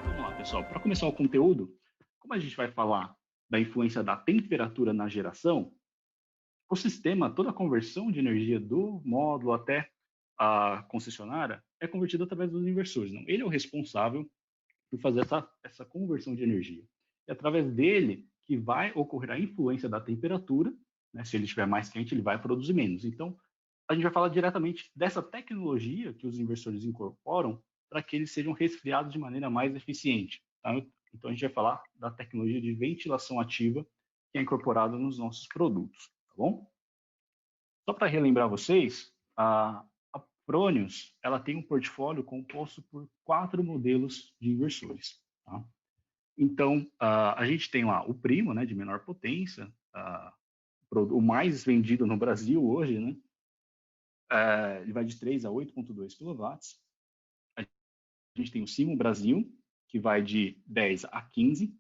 Vamos lá, pessoal. Para começar o conteúdo, como a gente vai falar da influência da temperatura na geração, o sistema, toda a conversão de energia do módulo até a concessionária é convertida através dos inversores. Não? Ele é o responsável por fazer essa conversão de energia. É através dele que vai ocorrer a influência da temperatura, né? Se ele estiver mais quente, ele vai produzir menos. Então, a gente vai falar diretamente dessa tecnologia que os inversores incorporam para que eles sejam resfriados de maneira mais eficiente. Tá? Então, a gente vai falar da tecnologia de ventilação ativa que é incorporada nos nossos produtos, tá bom? Só para relembrar vocês, a Fronius ela tem um portfólio composto por 4 modelos de inversores. Tá? Então, a gente tem lá o primo, né, de menor potência, o mais vendido no Brasil hoje, né? Ele vai de 3 a 8,2 kW. A gente tem o Simo Brasil, que vai de 10 a 15,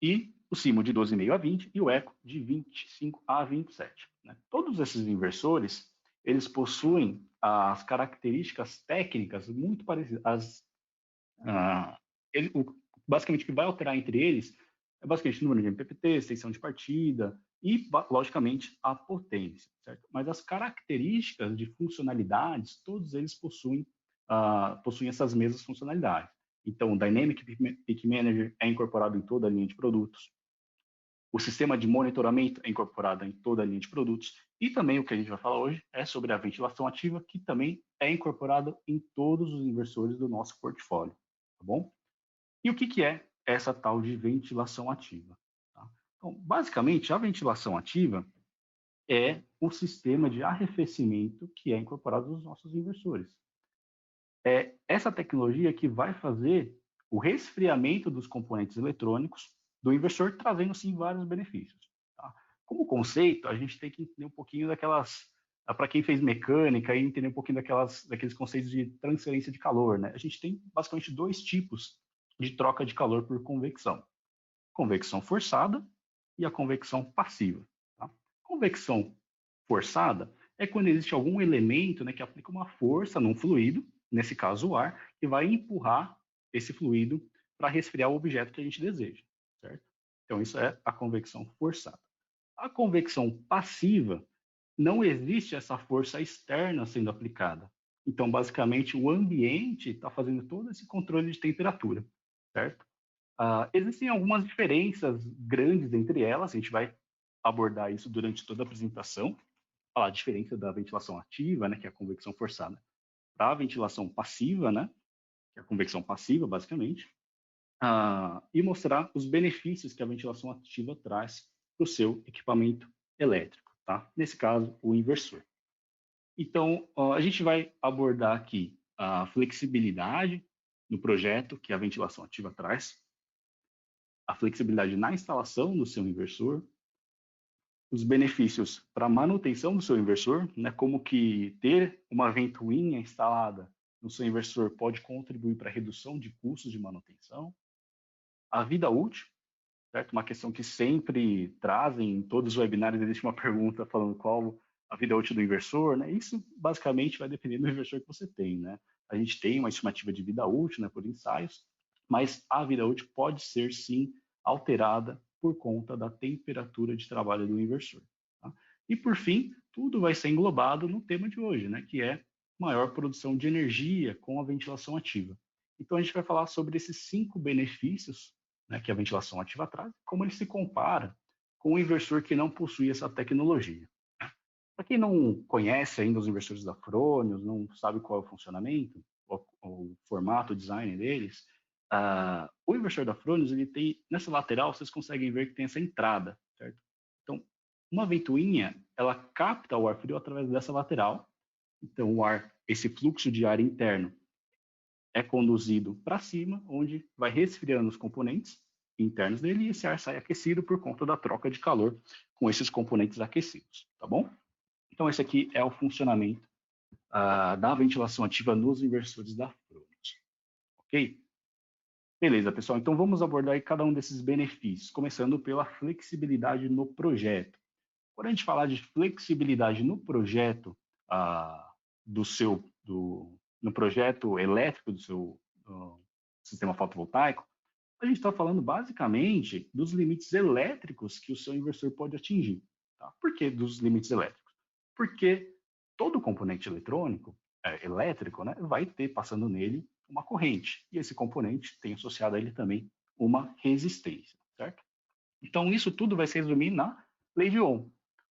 e o Simo de 12,5 a 20 e o Eco de 25 a 27. Né? Todos esses inversores, eles possuem as características técnicas muito parecidas. Basicamente, o que vai alterar entre eles é basicamente o número de MPPT, extensão de partida e, logicamente, a potência. Certo? Mas as características de funcionalidades, todos eles possuem essas mesmas funcionalidades. Então, o Dynamic Peak Manager é incorporado em toda a linha de produtos. O sistema de monitoramento é incorporado em toda a linha de produtos. E também o que a gente vai falar hoje é sobre a ventilação ativa, que também é incorporada em todos os inversores do nosso portfólio. Tá bom? E o que é essa tal de ventilação ativa? Tá? Então, basicamente, a ventilação ativa é o sistema de arrefecimento que é incorporado nos nossos inversores. É essa tecnologia que vai fazer o resfriamento dos componentes eletrônicos do inversor, trazendo, sim, vários benefícios. Tá? Como conceito, a gente tem que entender um pouquinho daquelas... Para quem fez mecânica, e entender um pouquinho daqueles conceitos de transferência de calor. Né? A gente tem, basicamente, 2 tipos de troca de calor por convecção. Convecção forçada e a convecção passiva. Tá? Convecção forçada é quando existe algum elemento, né, que aplica uma força num fluido, nesse caso o ar, que vai empurrar esse fluido para resfriar o objeto que a gente deseja, certo? Então isso é a convecção forçada. A convecção passiva, não existe essa força externa sendo aplicada. Então, basicamente, o ambiente está fazendo todo esse controle de temperatura, certo? Existem algumas diferenças grandes entre elas, a gente vai abordar isso durante toda a apresentação, falar a diferença da ventilação ativa, né, que é a convecção forçada, para a ventilação passiva, né, que é a convecção passiva, basicamente, e mostrar os benefícios que a ventilação ativa traz para o seu equipamento elétrico, tá? Nesse caso, o inversor. Então, a gente vai abordar aqui a flexibilidade no projeto que a ventilação ativa traz, a flexibilidade na instalação do seu inversor, os benefícios para a manutenção do seu inversor, né, como que ter uma ventoinha instalada no seu inversor pode contribuir para a redução de custos de manutenção, a vida útil, certo? Uma questão que sempre trazem em todos os webinários, existe uma pergunta falando qual a vida útil do inversor, né? Isso basicamente vai depender do inversor que você tem, né? A gente tem uma estimativa de vida útil, né, por ensaios, mas a vida útil pode ser sim alterada por conta da temperatura de trabalho do inversor. Tá? E por fim, tudo vai ser englobado no tema de hoje, né, que é maior produção de energia com a ventilação ativa. Então a gente vai falar sobre esses 5 benefícios, né, que a ventilação ativa traz, como ele se compara com o inversor que não possui essa tecnologia. Para quem não conhece ainda os inversores da Fronius, não sabe qual é o funcionamento, o formato, o design deles, o inversor da Fronius, ele tem, nessa lateral, vocês conseguem ver que tem essa entrada, certo? Então, uma ventoinha, ela capta o ar frio através dessa lateral, então o ar, esse fluxo de ar interno é conduzido para cima, onde vai resfriando os componentes internos dele e esse ar sai aquecido por conta da troca de calor com esses componentes aquecidos, tá bom? Então, esse aqui é o funcionamento da ventilação ativa nos inversores da Fronius, ok? Beleza, pessoal. Então, vamos abordar aí cada um desses benefícios, começando pela flexibilidade no projeto. Quando a gente falar de flexibilidade no projeto do seu no projeto elétrico do seu sistema fotovoltaico, a gente está falando basicamente dos limites elétricos que o seu inversor pode atingir. Tá? Por que dos limites elétricos? Porque todo componente eletrônico, elétrico, né, vai ter passando nele uma corrente. E esse componente tem associado a ele também uma resistência, certo? Então, isso tudo vai se resumir na lei de Ohm,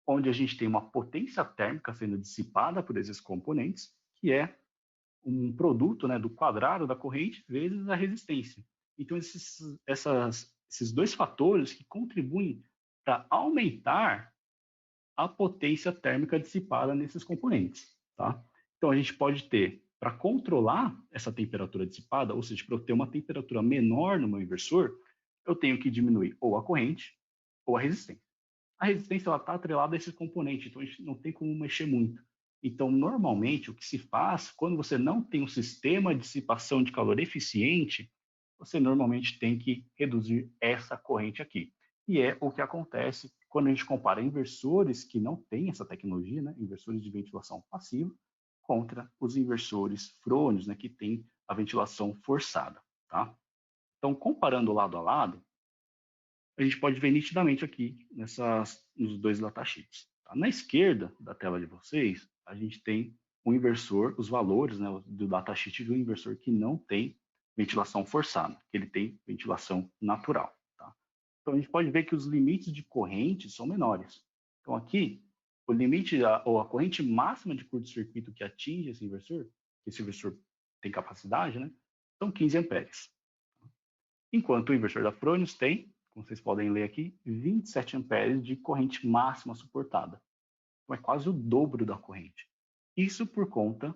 onde a gente tem uma potência térmica sendo dissipada por esses componentes, que é um produto, né, do quadrado da corrente vezes a resistência. Então, esses dois fatores que contribuem para aumentar a potência térmica dissipada nesses componentes. Tá? Então, a gente pode ter, para controlar essa temperatura dissipada, ou seja, para eu ter uma temperatura menor no meu inversor, eu tenho que diminuir ou a corrente ou a resistência. A resistência está atrelada a esse componente, então a gente não tem como mexer muito. Então, normalmente, o que se faz, quando você não tem um sistema de dissipação de calor eficiente, você normalmente tem que reduzir essa corrente aqui. E é o que acontece quando a gente compara inversores que não têm essa tecnologia, né, inversores de ventilação passiva, contra os inversores frônios, né, que têm a ventilação forçada. Tá? Então, comparando lado a lado, a gente pode ver nitidamente aqui nos dois datasheets. Tá? Na esquerda da tela de vocês, a gente tem o inversor, os valores, né, do datasheet do inversor que não tem ventilação forçada, que ele tem ventilação natural. Tá? Então, a gente pode ver que os limites de corrente são menores. Então, aqui, o limite, ou a corrente máxima de curto-circuito que atinge esse inversor tem capacidade, né, são 15 amperes. Enquanto o inversor da Fronius tem, como vocês podem ler aqui, 27 amperes de corrente máxima suportada. Então, é quase o dobro da corrente. Isso por conta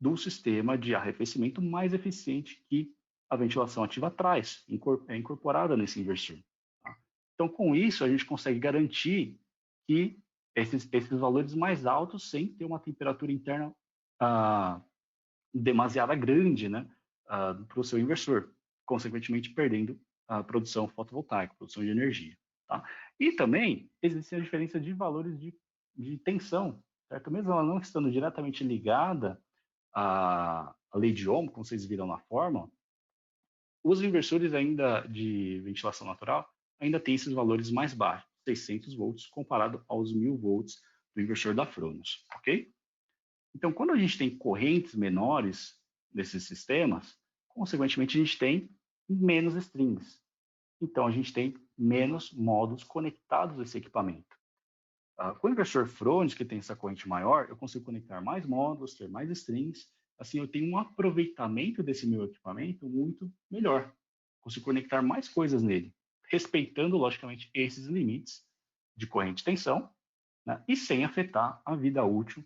do sistema de arrefecimento mais eficiente que a ventilação ativa traz, é incorporada nesse inversor. Tá? Então, com isso, a gente consegue garantir que esses valores mais altos sem ter uma temperatura interna demasiada grande, né, para o seu inversor, consequentemente perdendo a produção fotovoltaica, produção de energia. Tá? E também existe a diferença de valores de tensão, certo? Mesmo ela não estando diretamente ligada à lei de Ohm, como vocês viram na fórmula, os inversores ainda de ventilação natural ainda têm esses valores mais baixos, 600 volts, comparado aos 1000 volts do inversor da Fronius, ok? Então, quando a gente tem correntes menores nesses sistemas, consequentemente a gente tem menos strings. Então, a gente tem menos modos conectados a esse equipamento. Com o inversor Fronius, que tem essa corrente maior, eu consigo conectar mais módulos, ter mais strings. Assim, eu tenho um aproveitamento desse meu equipamento muito melhor. Consigo conectar mais coisas nele, respeitando, logicamente, esses limites de corrente e tensão, né, e sem afetar a vida útil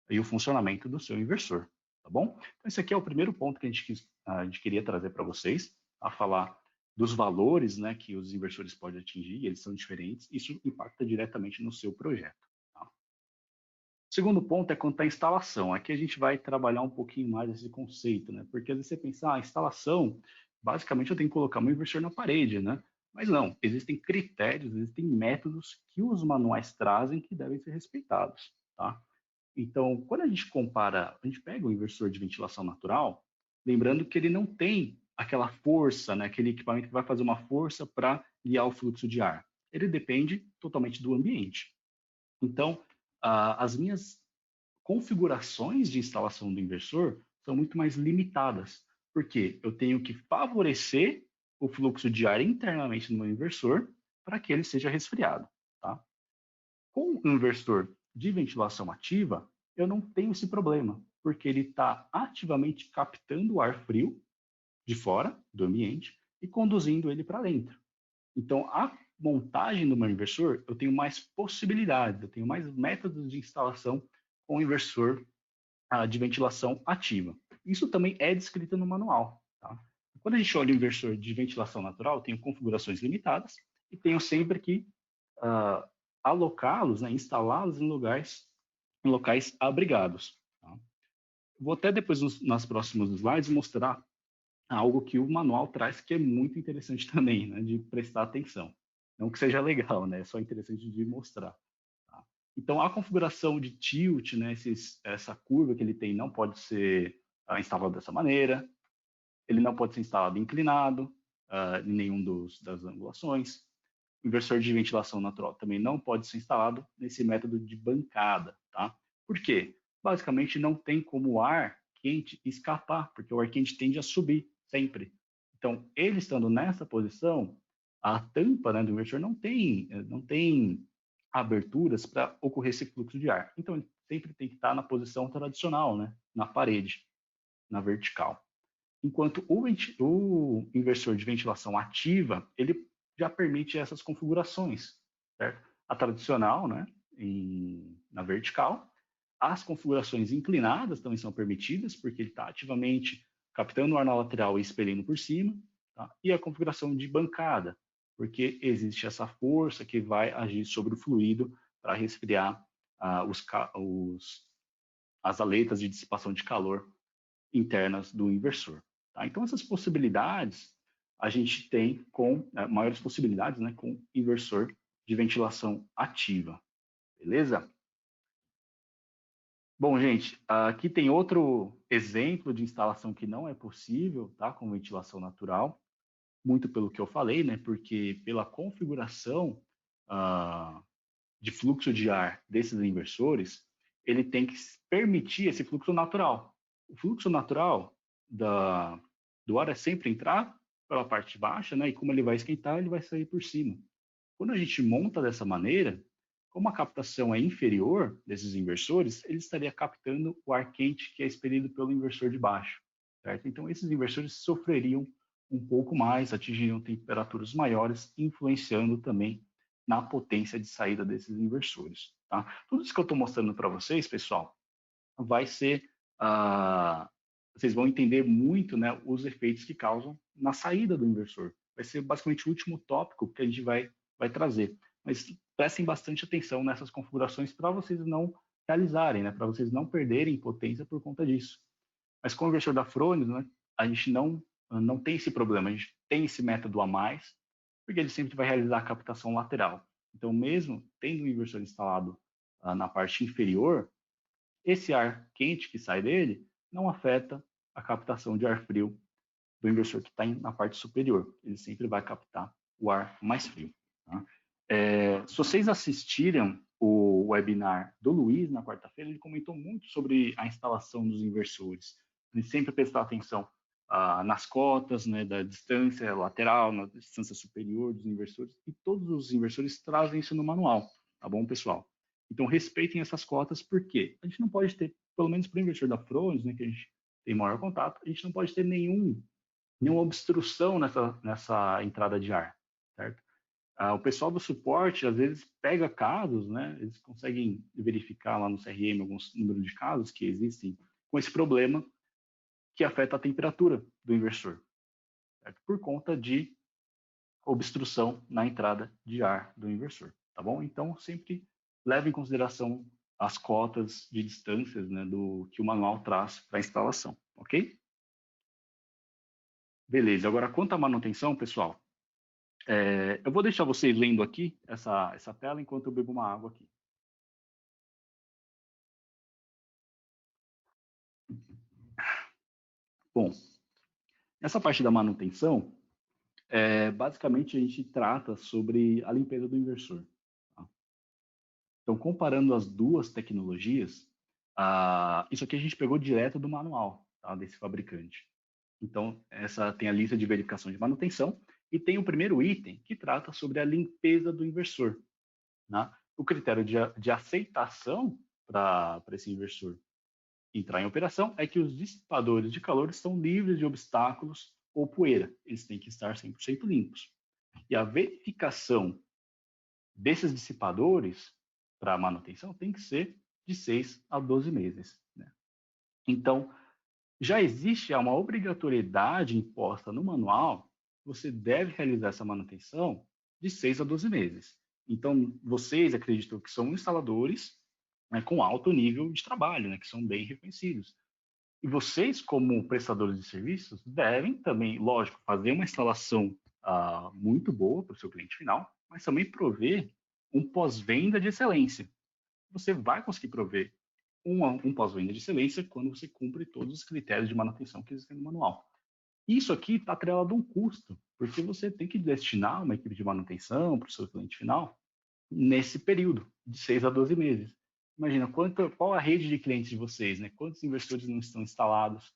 e o funcionamento do seu inversor, tá bom? Então, esse aqui é o primeiro ponto que a gente queria trazer para vocês, a falar dos valores, né, que os inversores podem atingir, eles são diferentes, isso impacta diretamente no seu projeto. Tá? O segundo ponto é quanto à instalação. Aqui a gente vai trabalhar um pouquinho mais esse conceito, né? Porque às vezes você pensa, instalação, basicamente eu tenho que colocar meu inversor na parede, né? Mas não, existem critérios, existem métodos que os manuais trazem que devem ser respeitados, tá? Então, quando a gente compara, a gente pega o inversor de ventilação natural, lembrando que ele não tem aquela força, né, aquele equipamento que vai fazer uma força para guiar o fluxo de ar. Ele depende totalmente do ambiente. Então, as minhas configurações de instalação do inversor são muito mais limitadas, porque eu tenho que favorecer o fluxo de ar internamente no meu inversor para que ele seja resfriado. Tá? Com o inversor de ventilação ativa, eu não tenho esse problema, porque ele está ativamente captando o ar frio de fora do ambiente e conduzindo ele para dentro. Então, a montagem do meu inversor, eu tenho mais possibilidades, eu tenho mais métodos de instalação com o inversor de ventilação ativa. Isso também é descrito no manual. Tá? Quando a gente olha o inversor de ventilação natural, eu tenho configurações limitadas e tenho sempre que alocá-los, né, instalá-los em locais abrigados. Tá? Vou até depois, nas próximas slides, mostrar algo que o manual traz que é muito interessante também, né, de prestar atenção. Não que seja legal, né, é só interessante de mostrar. Tá? Então, a configuração de tilt, né, essa curva que ele tem, não pode ser instalada dessa maneira, ele não pode ser instalado inclinado, em nenhum das angulações. O inversor de ventilação natural também não pode ser instalado nesse método de bancada, tá? Por quê? Basicamente, não tem como o ar quente escapar, porque o ar quente tende a subir sempre. Então, ele estando nessa posição, a tampa, né, do inversor não tem aberturas para ocorrer esse fluxo de ar. Então, ele sempre tem que estar na posição tradicional, né, na parede, na vertical. Enquanto o inversor de ventilação ativa, ele já permite essas configurações, certo? A tradicional, né, na vertical. As configurações inclinadas também são permitidas, porque ele está ativamente captando o ar na lateral e expelindo por cima. Tá? E a configuração de bancada, porque existe essa força que vai agir sobre o fluido para resfriar as aletas de dissipação de calor internas do inversor. Tá? Então, essas possibilidades a gente tem maiores possibilidades, né, com inversor de ventilação ativa. Beleza? Bom, gente, aqui tem outro exemplo de instalação que não é possível, tá, com ventilação natural, muito pelo que eu falei, né, porque pela configuração de fluxo de ar desses inversores, ele tem que permitir esse fluxo natural. O fluxo natural do ar é sempre entrar pela parte baixa, né? E como ele vai esquentar, ele vai sair por cima. Quando a gente monta dessa maneira, como a captação é inferior desses inversores, ele estaria captando o ar quente que é expelido pelo inversor de baixo, certo? Então, esses inversores sofreriam um pouco mais, atingiriam temperaturas maiores, influenciando também na potência de saída desses inversores. Tá? Tudo isso que eu estou mostrando para vocês, pessoal, vai ser, vocês vão entender muito, né, os efeitos que causam na saída do inversor. Vai ser basicamente o último tópico que a gente vai trazer. Mas prestem bastante atenção nessas configurações para vocês não realizarem, né, para vocês não perderem potência por conta disso. Mas com o inversor da Fronius, né, a gente não tem esse problema, a gente tem esse método a mais, porque ele sempre vai realizar a captação lateral. Então, mesmo tendo o inversor instalado na parte inferior, esse ar quente que sai dele não afeta a captação de ar frio do inversor que está na parte superior. Ele sempre vai captar o ar mais frio. Tá? Se vocês assistiram o webinar do Luiz na quarta-feira, ele comentou muito sobre a instalação dos inversores. Ele sempre prestar atenção nas cotas, né, da distância lateral, na distância superior dos inversores, e todos os inversores trazem isso no manual, tá bom, pessoal? Então, respeitem essas cotas, porque a gente não pode ter, pelo menos para o inversor da Frones, né, que a gente tem maior contato, a gente não pode ter nenhuma obstrução nessa entrada de ar, certo? O pessoal do suporte, às vezes, pega casos, né? Eles conseguem verificar lá no CRM alguns números de casos que existem com esse problema que afeta a temperatura do inversor, certo? Por conta de obstrução na entrada de ar do inversor, tá bom? Então, sempre leve em consideração as cotas de distâncias, né, do que o manual traz para a instalação, ok? Beleza, agora quanto à manutenção, pessoal, eu vou deixar vocês lendo aqui essa tela enquanto eu bebo uma água aqui. Bom, essa parte da manutenção, basicamente a gente trata sobre a limpeza do inversor. Tá? Então, comparando as duas tecnologias, isso aqui a gente pegou direto do manual, tá, desse fabricante. Então, essa tem a lista de verificação de manutenção e tem o primeiro item que trata sobre a limpeza do inversor. Né? O critério de aceitação para esse inversor entrar em operação é que os dissipadores de calor estão livres de obstáculos ou poeira. Eles têm que estar 100% limpos. E a verificação desses dissipadores para manutenção tem que ser de 6 a 12 meses. Né? Então, já existe uma obrigatoriedade imposta no manual, você deve realizar essa manutenção de 6 a 12 meses. Então, vocês acreditam que são instaladores, né, com alto nível de trabalho, né, que são bem reconhecidos. E vocês, como prestadores de serviços, devem também, lógico, fazer uma instalação muito boa para o seu cliente final, mas também prover um pós-venda de excelência. você vai conseguir prover um pós-venda de excelência quando você cumpre todos os critérios de manutenção que existem no manual. Isso aqui está atrelado a um custo, porque você tem que destinar uma equipe de manutenção para o seu cliente final nesse período, de 6 a 12 meses. Imagina, qual a rede de clientes de vocês, né? Quantos investidores não estão instalados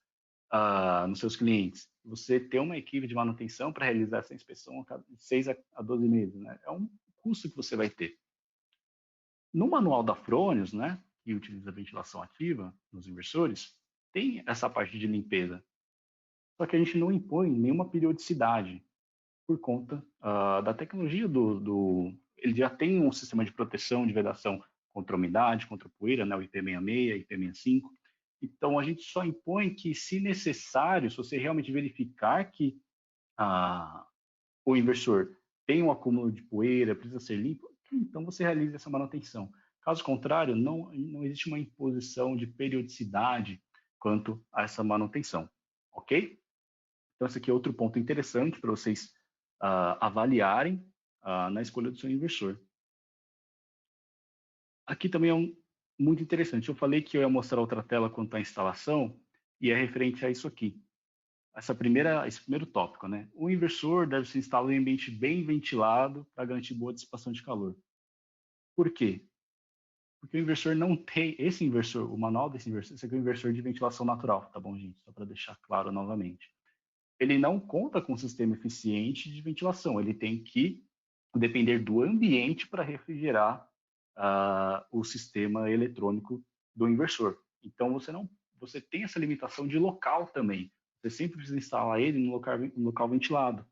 nos seus clientes? Você ter uma equipe de manutenção para realizar essa inspeção a cada 6 a 12 meses, né? É um custo que você vai ter. No manual da Fronius, né, que utiliza ventilação ativa nos inversores, tem essa parte de limpeza. Só que a gente não impõe nenhuma periodicidade por conta da tecnologia ele já tem um sistema de proteção de vedação contra umidade, contra poeira, né, o IP66, IP65. Então, a gente só impõe que, se necessário, se você realmente verificar que o inversor tem um acúmulo de poeira, precisa ser limpo, então você realiza essa manutenção. Caso contrário, não existe uma imposição de periodicidade quanto a essa manutenção, ok? Então, esse aqui é outro ponto interessante para vocês avaliarem na escolha do seu inversor. Aqui também é muito interessante. Eu falei que eu ia mostrar outra tela quanto à instalação, e é referente a isso aqui. Esse primeiro tópico, né? O inversor deve ser instalado em ambiente bem ventilado para garantir boa dissipação de calor. Por quê? Porque o inversor não tem, o manual desse inversor, esse aqui é um inversor de ventilação natural, tá bom, gente? Só para deixar claro novamente. Ele não conta com um sistema eficiente de ventilação, ele tem que depender do ambiente para refrigerar o sistema eletrônico do inversor. Então, você tem essa limitação de local também. Você sempre precisa instalar ele no local ventilado.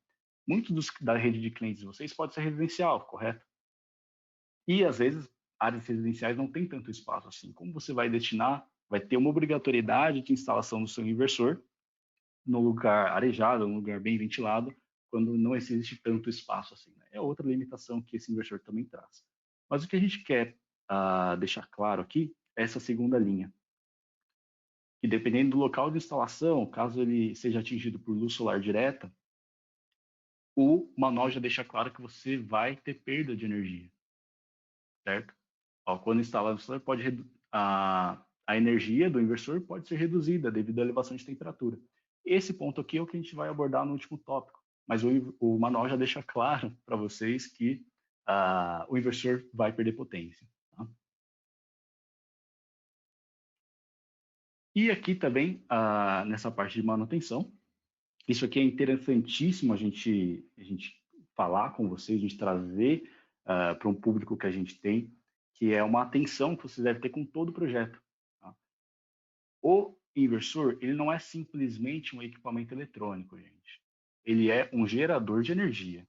Muitos da rede de clientes de vocês pode ser residencial, correto? E, às vezes, áreas residenciais não tem tanto espaço assim. Como você vai destinar, vai ter uma obrigatoriedade de instalação do seu inversor no lugar arejado, num lugar bem ventilado, quando não existe tanto espaço assim, né? É outra limitação que esse inversor também traz. Mas o que a gente quer deixar claro aqui é essa segunda linha, que dependendo do local de instalação, caso ele seja atingido por luz solar direta, o manual já deixa claro que você vai ter perda de energia, certo? Quando instalar no solar, a energia do inversor pode ser reduzida devido à elevação de temperatura. Esse ponto aqui é o que a gente vai abordar no último tópico, mas o manual já deixa claro para vocês que o inversor vai perder potência. Tá? E aqui também, nessa parte de manutenção, isso aqui é interessantíssimo a gente falar com vocês, a gente trazer para um público que a gente tem, que é uma atenção que você deve ter com todo o projeto. Tá? O inversor, ele não é simplesmente um equipamento eletrônico, gente. Ele é um gerador de energia.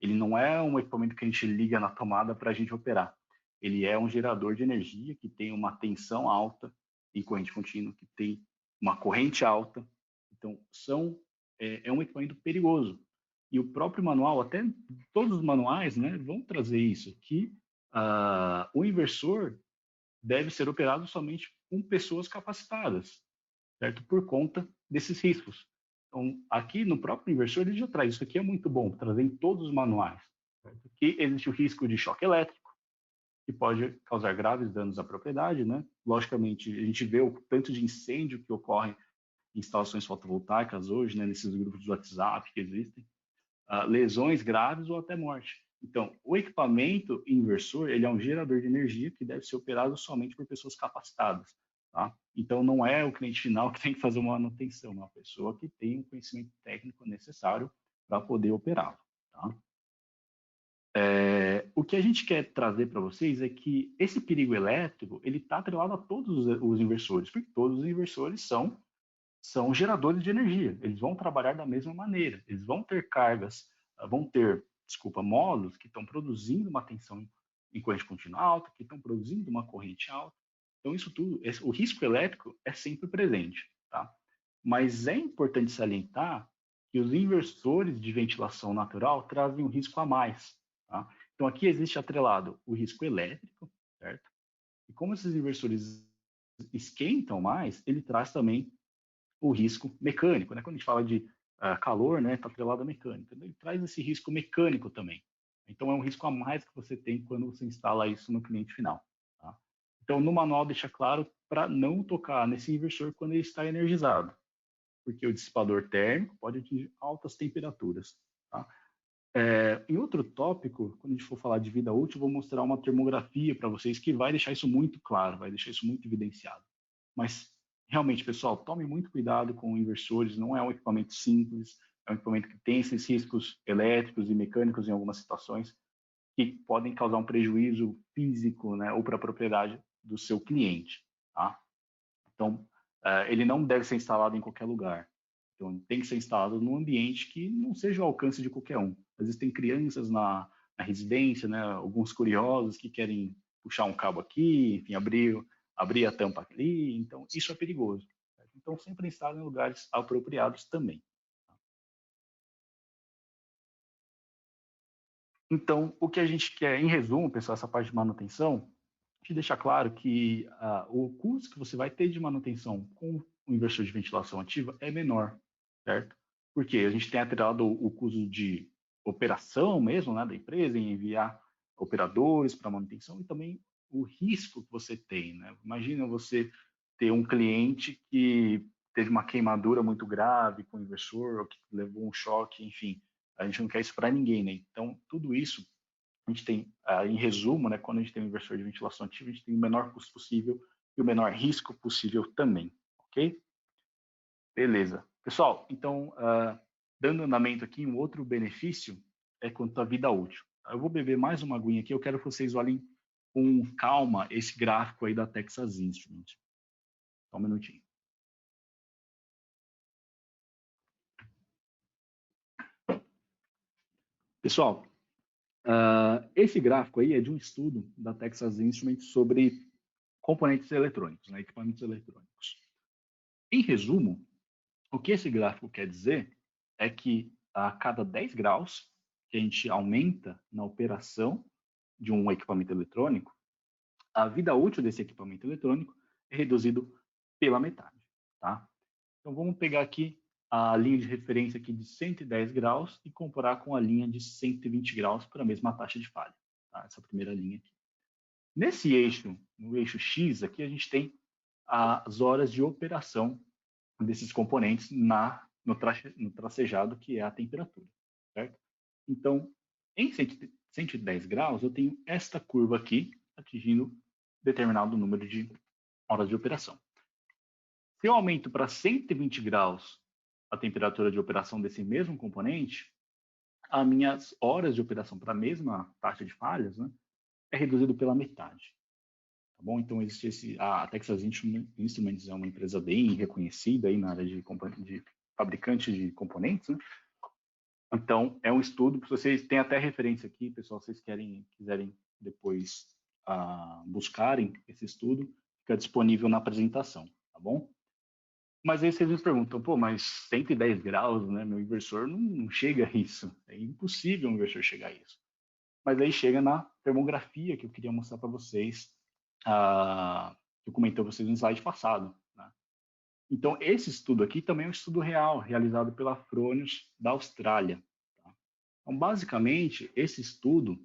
Ele não é um equipamento que a gente liga na tomada para a gente operar. Ele é um gerador de energia que tem uma tensão alta em corrente contínua, que tem uma corrente alta. Então, é um equipamento perigoso. E o próprio manual, até todos os manuais, né, vão trazer isso, que o inversor deve ser operado somente com pessoas capacitadas, certo? Por conta desses riscos. Então, aqui no próprio inversor, ele já traz. Isso aqui é muito bom, trazer em todos os manuais. Certo? Que existe o risco de choque elétrico, que pode causar graves danos à propriedade, né? Logicamente, a gente vê o tanto de incêndio que ocorre em instalações fotovoltaicas hoje, né? Nesses grupos de WhatsApp que existem. Lesões graves ou até morte. Então, o equipamento inversor, ele é um gerador de energia que deve ser operado somente por pessoas capacitadas. Tá? Então, não é o cliente final que tem que fazer uma manutenção, é uma pessoa que tem o conhecimento técnico necessário para poder operá-lo. Tá? O que a gente quer trazer para vocês é que esse perigo elétrico ele está atrelado a todos os inversores, porque todos os inversores são geradores de energia. Eles vão trabalhar da mesma maneira. Eles vão ter módulos que estão produzindo uma tensão em corrente contínua alta, que estão produzindo uma corrente alta. Então, isso tudo, o risco elétrico é sempre presente, tá? Mas é importante salientar que os inversores de ventilação natural trazem um risco a mais, tá? Então, aqui existe atrelado o risco elétrico, certo? E como esses inversores esquentam mais, ele traz também o risco mecânico, né? Quando a gente fala de calor, né, está atrelado à mecânica. Ele traz esse risco mecânico também. Então, é um risco a mais que você tem quando você instala isso no cliente final. Tá? Então, no manual deixa claro para não tocar nesse inversor quando ele está energizado, porque o dissipador térmico pode atingir altas temperaturas. Tá? Em outro tópico, quando a gente for falar de vida útil, eu vou mostrar uma termografia para vocês que vai deixar isso muito claro, vai deixar isso muito evidenciado. Mas, realmente, pessoal, tome muito cuidado com inversores, não é um equipamento simples, é um equipamento que tem esses riscos elétricos e mecânicos em algumas situações que podem causar um prejuízo físico, né, ou para a propriedade do seu cliente. Tá? Então, ele não deve ser instalado em qualquer lugar. Então, tem que ser instalado num ambiente que não seja ao alcance de qualquer um. Às vezes tem crianças na residência, né, alguns curiosos que querem puxar um cabo aqui, enfim, abrir a tampa ali. Então, isso é perigoso. Certo? Então, sempre instale em lugares apropriados também. Então, o que a gente quer, em resumo, pessoal, essa parte de manutenção, te deixar claro que o custo que você vai ter de manutenção com o inversor de ventilação ativa é menor, certo? Porque a gente tem atrelado o custo de operação mesmo, né, da empresa, em enviar operadores para manutenção e também o risco que você tem, né? Imagina você ter um cliente que teve uma queimadura muito grave com o inversor, ou que levou um choque, enfim, a gente não quer isso para ninguém, né? Então, tudo isso a gente tem, em resumo, né, quando a gente tem um inversor de ventilação ativa, a gente tem o menor custo possível e o menor risco possível também, ok? Beleza. Pessoal, então, dando andamento aqui, um outro benefício é quanto à vida útil. Eu vou beber mais uma aguinha aqui, eu quero que vocês olhem com calma esse gráfico aí da Texas Instruments. Só um minutinho. Pessoal, esse gráfico aí é de um estudo da Texas Instruments sobre componentes eletrônicos, né, equipamentos eletrônicos. Em resumo, o que esse gráfico quer dizer é que a cada 10 graus que a gente aumenta na operação de um equipamento eletrônico, a vida útil desse equipamento eletrônico é reduzido pela metade. Tá? Então vamos pegar aqui a linha de referência aqui de 110 graus e comparar com a linha de 120 graus para a mesma taxa de falha. Tá? Essa primeira linha aqui. Nesse eixo, no eixo X, aqui a gente tem as horas de operação desses componentes no tracejado, que é a temperatura, certo? Então, em 110 graus, eu tenho esta curva aqui, atingindo determinado número de horas de operação. Se eu aumento para 120 graus a temperatura de operação desse mesmo componente, as minhas horas de operação para a mesma taxa de falhas, né, é reduzido pela metade. Tá bom? Então, existe a Texas Instruments é uma empresa bem reconhecida aí na área de fabricante de componentes, né? Então, é um estudo, vocês têm até referência aqui, pessoal, se vocês quiserem depois buscarem esse estudo, fica disponível na apresentação, tá bom? Mas aí vocês me perguntam, pô, mas 110 graus, né? Meu inversor não chega a isso. É impossível um inversor chegar a isso. Mas aí chega na termografia que eu queria mostrar para vocês, que eu comentei para vocês no slide passado. Né? Então, esse estudo aqui também é um estudo real, realizado pela Fronius da Austrália. Tá? Então, basicamente, esse estudo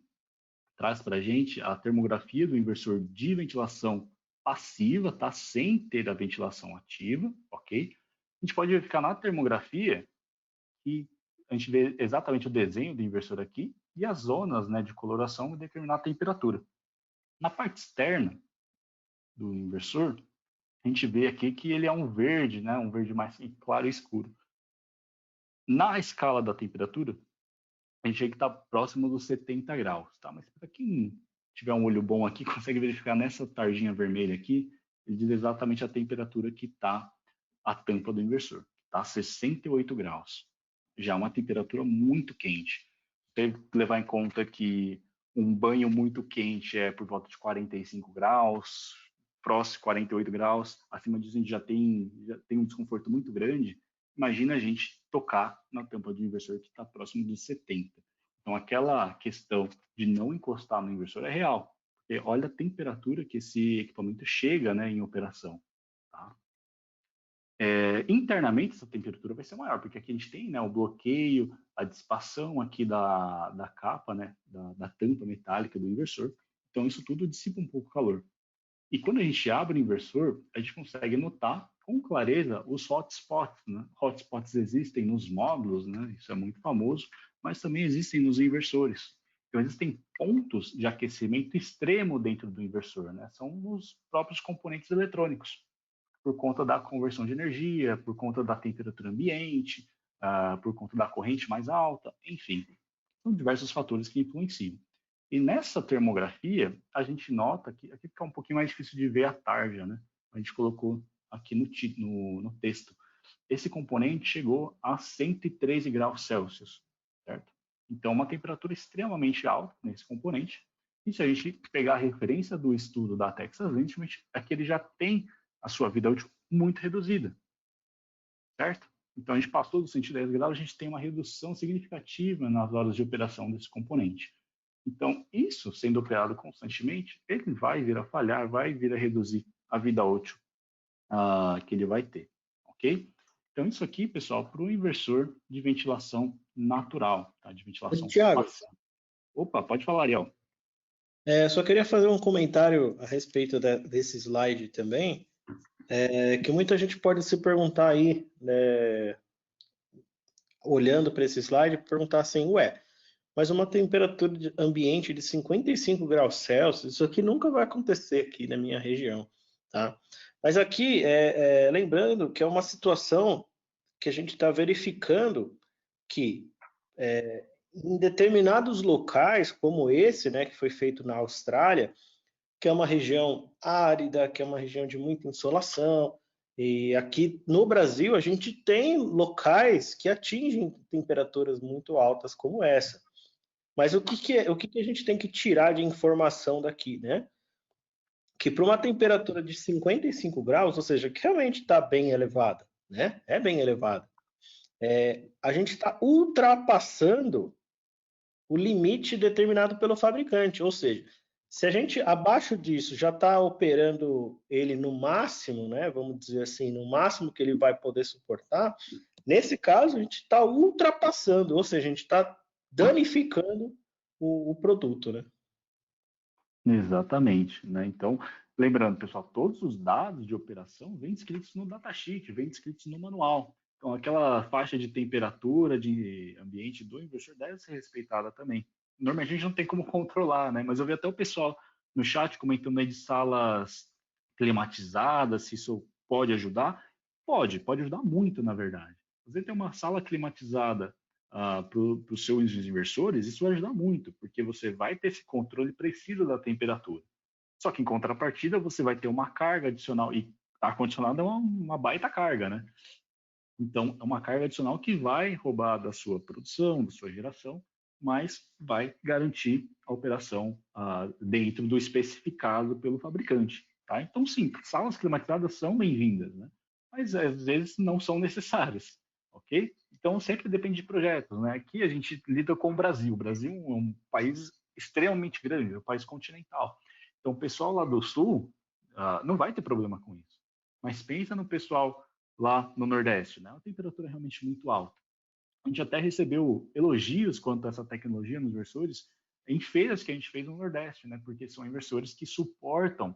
traz para a gente a termografia do inversor de ventilação passiva, tá? Sem ter a ventilação ativa, ok? A gente pode verificar na termografia que a gente vê exatamente o desenho do inversor aqui e as zonas, né, de coloração e determinar a temperatura. Na parte externa do inversor, a gente vê aqui que ele é um verde, né, um verde mais claro e escuro. Na escala da temperatura, a gente vê que está próximo dos 70 graus, tá? Mas para quem tiver um olho bom aqui, consegue verificar nessa tarjinha vermelha aqui, ele diz exatamente a temperatura que está a tampa do inversor, tá? 68 graus. Já é uma temperatura muito quente. Tem que levar em conta que um banho muito quente é por volta de 45 graus, próximo 48 graus, acima disso a gente já tem um desconforto muito grande. Imagina a gente tocar na tampa do inversor que está próximo dos 70. Então, aquela questão de não encostar no inversor é real, porque olha a temperatura que esse equipamento chega, né, em operação. Tá? Internamente, essa temperatura vai ser maior, porque aqui a gente tem, né, o bloqueio, a dissipação aqui da capa, né, da tampa metálica do inversor. Então, isso tudo dissipa um pouco o calor. E quando a gente abre o inversor, a gente consegue notar com clareza os hotspots, né? Hotspots existem nos módulos, né? Isso é muito famoso, mas também existem nos inversores. Então, existem pontos de aquecimento extremo dentro do inversor, né? São os próprios componentes eletrônicos, por conta da conversão de energia, por conta da temperatura ambiente, por conta da corrente mais alta, enfim, são diversos fatores que influenciam. E nessa termografia, a gente nota que aqui fica um pouquinho mais difícil de ver a tarja, né? A gente colocou aqui no texto. Esse componente chegou a 113 graus Celsius, certo? Então, uma temperatura extremamente alta nesse componente. E se a gente pegar a referência do estudo da Texas Instruments, é que ele já tem a sua vida útil muito reduzida, certo? Então, a gente passou dos 110 graus, a gente tem uma redução significativa nas horas de operação desse componente. Então, isso sendo operado constantemente, ele vai vir a falhar, vai vir a reduzir a vida útil que ele vai ter, ok? Então, isso aqui, pessoal, para o inversor de ventilação natural, tá? De ventilação Tiago, passiva. Opa, pode falar, Ariel. só queria fazer um comentário a respeito desse slide também, que muita gente pode se perguntar aí, né, olhando para esse slide, perguntar assim, ué, mas uma temperatura ambiente de 55 graus Celsius, isso aqui nunca vai acontecer aqui na minha região, tá? Mas aqui, lembrando que é uma situação que a gente está verificando que em determinados locais, como esse, né, que foi feito na Austrália, que é uma região árida, que é uma região de muita insolação, e aqui no Brasil a gente tem locais que atingem temperaturas muito altas como essa. Mas o que a gente tem que tirar de informação daqui, né? Que para uma temperatura de 55 graus, ou seja, que realmente está bem elevada, né? É bem elevada. A gente está ultrapassando o limite determinado pelo fabricante, ou seja, se a gente abaixo disso já está operando ele no máximo, né? Vamos dizer assim, no máximo que ele vai poder suportar. Nesse caso, a gente está ultrapassando, ou seja, a gente está danificando o produto, né? Exatamente, né? Então, lembrando, pessoal, todos os dados de operação vêm descritos no datasheet, vêm descritos no manual. Então, aquela faixa de temperatura de ambiente do inversor deve ser respeitada também. Normalmente a gente não tem como controlar, né? Mas eu vi até o pessoal no chat comentando aí de salas climatizadas, se isso pode ajudar. Pode ajudar muito, na verdade. Você tem uma sala climatizada para os seus inversores, isso vai ajudar muito, porque você vai ter esse controle preciso da temperatura. Só que em contrapartida, você vai ter uma carga adicional, e ar-condicionado é uma baita carga, né? Então, é uma carga adicional que vai roubar da sua produção, da sua geração, mas vai garantir a operação dentro do especificado pelo fabricante. Tá? Então, sim, salas climatizadas são bem-vindas, né? Mas às vezes não são necessárias, ok? Então, sempre depende de projetos, né? Aqui a gente lida com o Brasil. O Brasil é um país extremamente grande, é um país continental. Então, o pessoal lá do Sul não vai ter problema com isso. Mas pensa no pessoal lá no Nordeste, né? A temperatura é realmente muito alta. A gente até recebeu elogios quanto a essa tecnologia nos inversores em feiras que a gente fez no Nordeste, né? Porque são inversores que suportam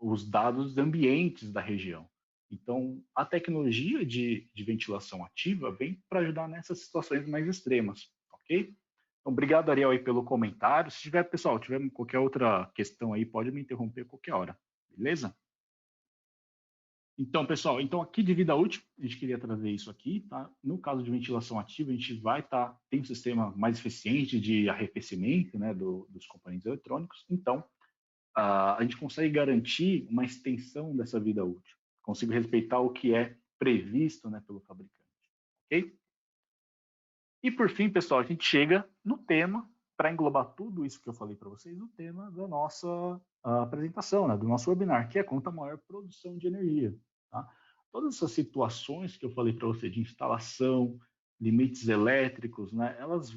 os dados ambientes da região. Então, a tecnologia de ventilação ativa vem para ajudar nessas situações mais extremas, ok? Então, obrigado, Ariel, aí pelo comentário. Se tiver, pessoal, tiver qualquer outra questão aí, pode me interromper a qualquer hora, beleza? Então, pessoal, então aqui de vida útil, a gente queria trazer isso aqui, tá? No caso de ventilação ativa, a gente vai tem um sistema mais eficiente de arrefecimento, né, dos componentes eletrônicos. Então, a gente consegue garantir uma extensão dessa vida útil. Consigo respeitar o que é previsto, né, pelo fabricante, ok? E por fim, pessoal, a gente chega no tema, para englobar tudo isso que eu falei para vocês, no tema da nossa apresentação, né, do nosso webinar, que é conta maior produção de energia. Tá? Todas essas situações que eu falei para você de instalação, limites elétricos, né, elas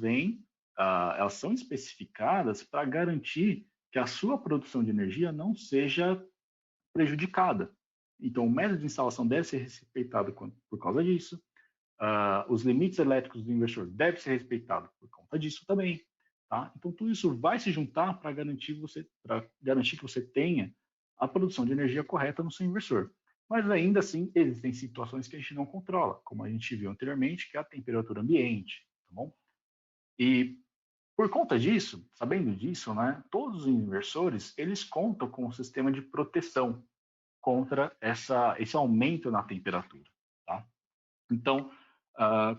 elas são especificadas para garantir que a sua produção de energia não seja prejudicada. Então, o método de instalação deve ser respeitado por causa disso. Os limites elétricos do inversor devem ser respeitados por conta disso também. Tá? Então, tudo isso vai se juntar para garantir que você tenha a produção de energia correta no seu inversor. Mas ainda assim, existem situações que a gente não controla, como a gente viu anteriormente, que é a temperatura ambiente, tá bom? E por conta disso, sabendo disso, né, todos os inversores, eles contam com um sistema de proteção contra esse aumento na temperatura, tá? Então,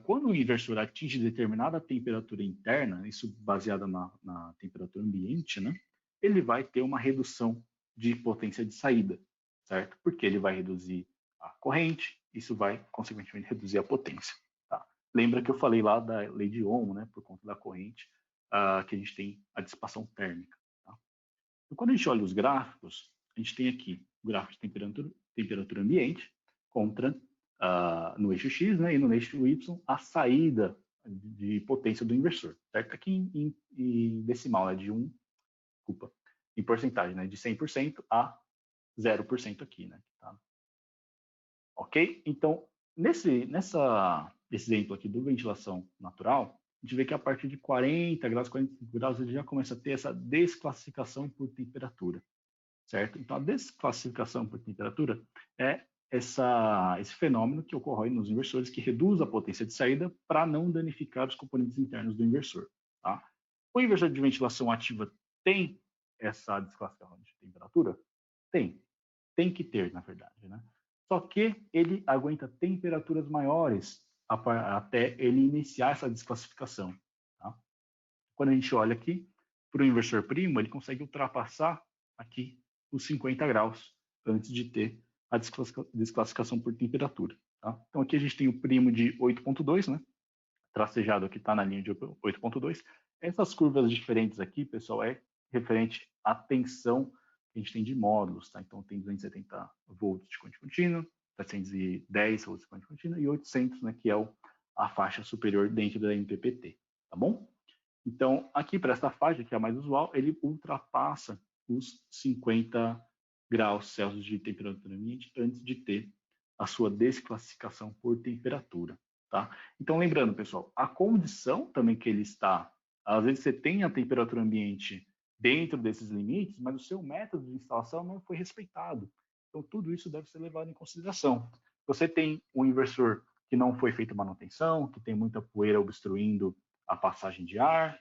quando o inversor atinge determinada temperatura interna, isso baseada na temperatura ambiente, né, ele vai ter uma redução de potência de saída, certo? Porque ele vai reduzir a corrente, isso vai, consequentemente, reduzir a potência. Tá? Lembra que eu falei lá da lei de Ohm, né, por conta da corrente, que a gente tem a dissipação térmica. Tá? Então, quando a gente olha os gráficos, a gente tem aqui o gráfico de temperatura ambiente contra no eixo X, né, e no eixo Y, a saída de potência do inversor, certo? Aqui em decimal, né, desculpa, em porcentagem, né, de 100% a 0% aqui, né? Tá? Ok? Então, nesse exemplo aqui do ventilação natural, a gente vê que a partir de 40 graus, 45 graus, ele já começa a ter essa desclassificação por temperatura, certo? Então, a desclassificação por temperatura é esse fenômeno que ocorre nos inversores, que reduz a potência de saída para não danificar os componentes internos do inversor. Tá? O inversor de ventilação ativa tem essa desclassificação de temperatura? Tem que ter, na verdade. Né? Só que ele aguenta temperaturas maiores até ele iniciar essa desclassificação. Tá? Quando a gente olha aqui, para o inversor primo, ele consegue ultrapassar aqui os 50 graus antes de ter a desclassificação por temperatura. Tá? Então aqui a gente tem o primo de 8.2, né? Tracejado aqui está na linha de 8.2. Essas curvas diferentes aqui, pessoal, é referente à tensão que a gente tem de módulos. Tá? Então tem 270 volts de corrente contínua, 710 volts de corrente contínua e 800, né, que é a faixa superior dentro da MPPT. Tá bom? Então, aqui para esta faixa, que é a mais usual, ele ultrapassa os 50 graus Celsius de temperatura ambiente antes de ter a sua desclassificação por temperatura. Tá? Então, lembrando, pessoal, a condição também que ele está, às vezes você tem a temperatura ambiente dentro desses limites, mas o seu método de instalação não foi respeitado. Então, tudo isso deve ser levado em consideração. Você tem um inversor que não foi feita manutenção, que tem muita poeira obstruindo a passagem de ar,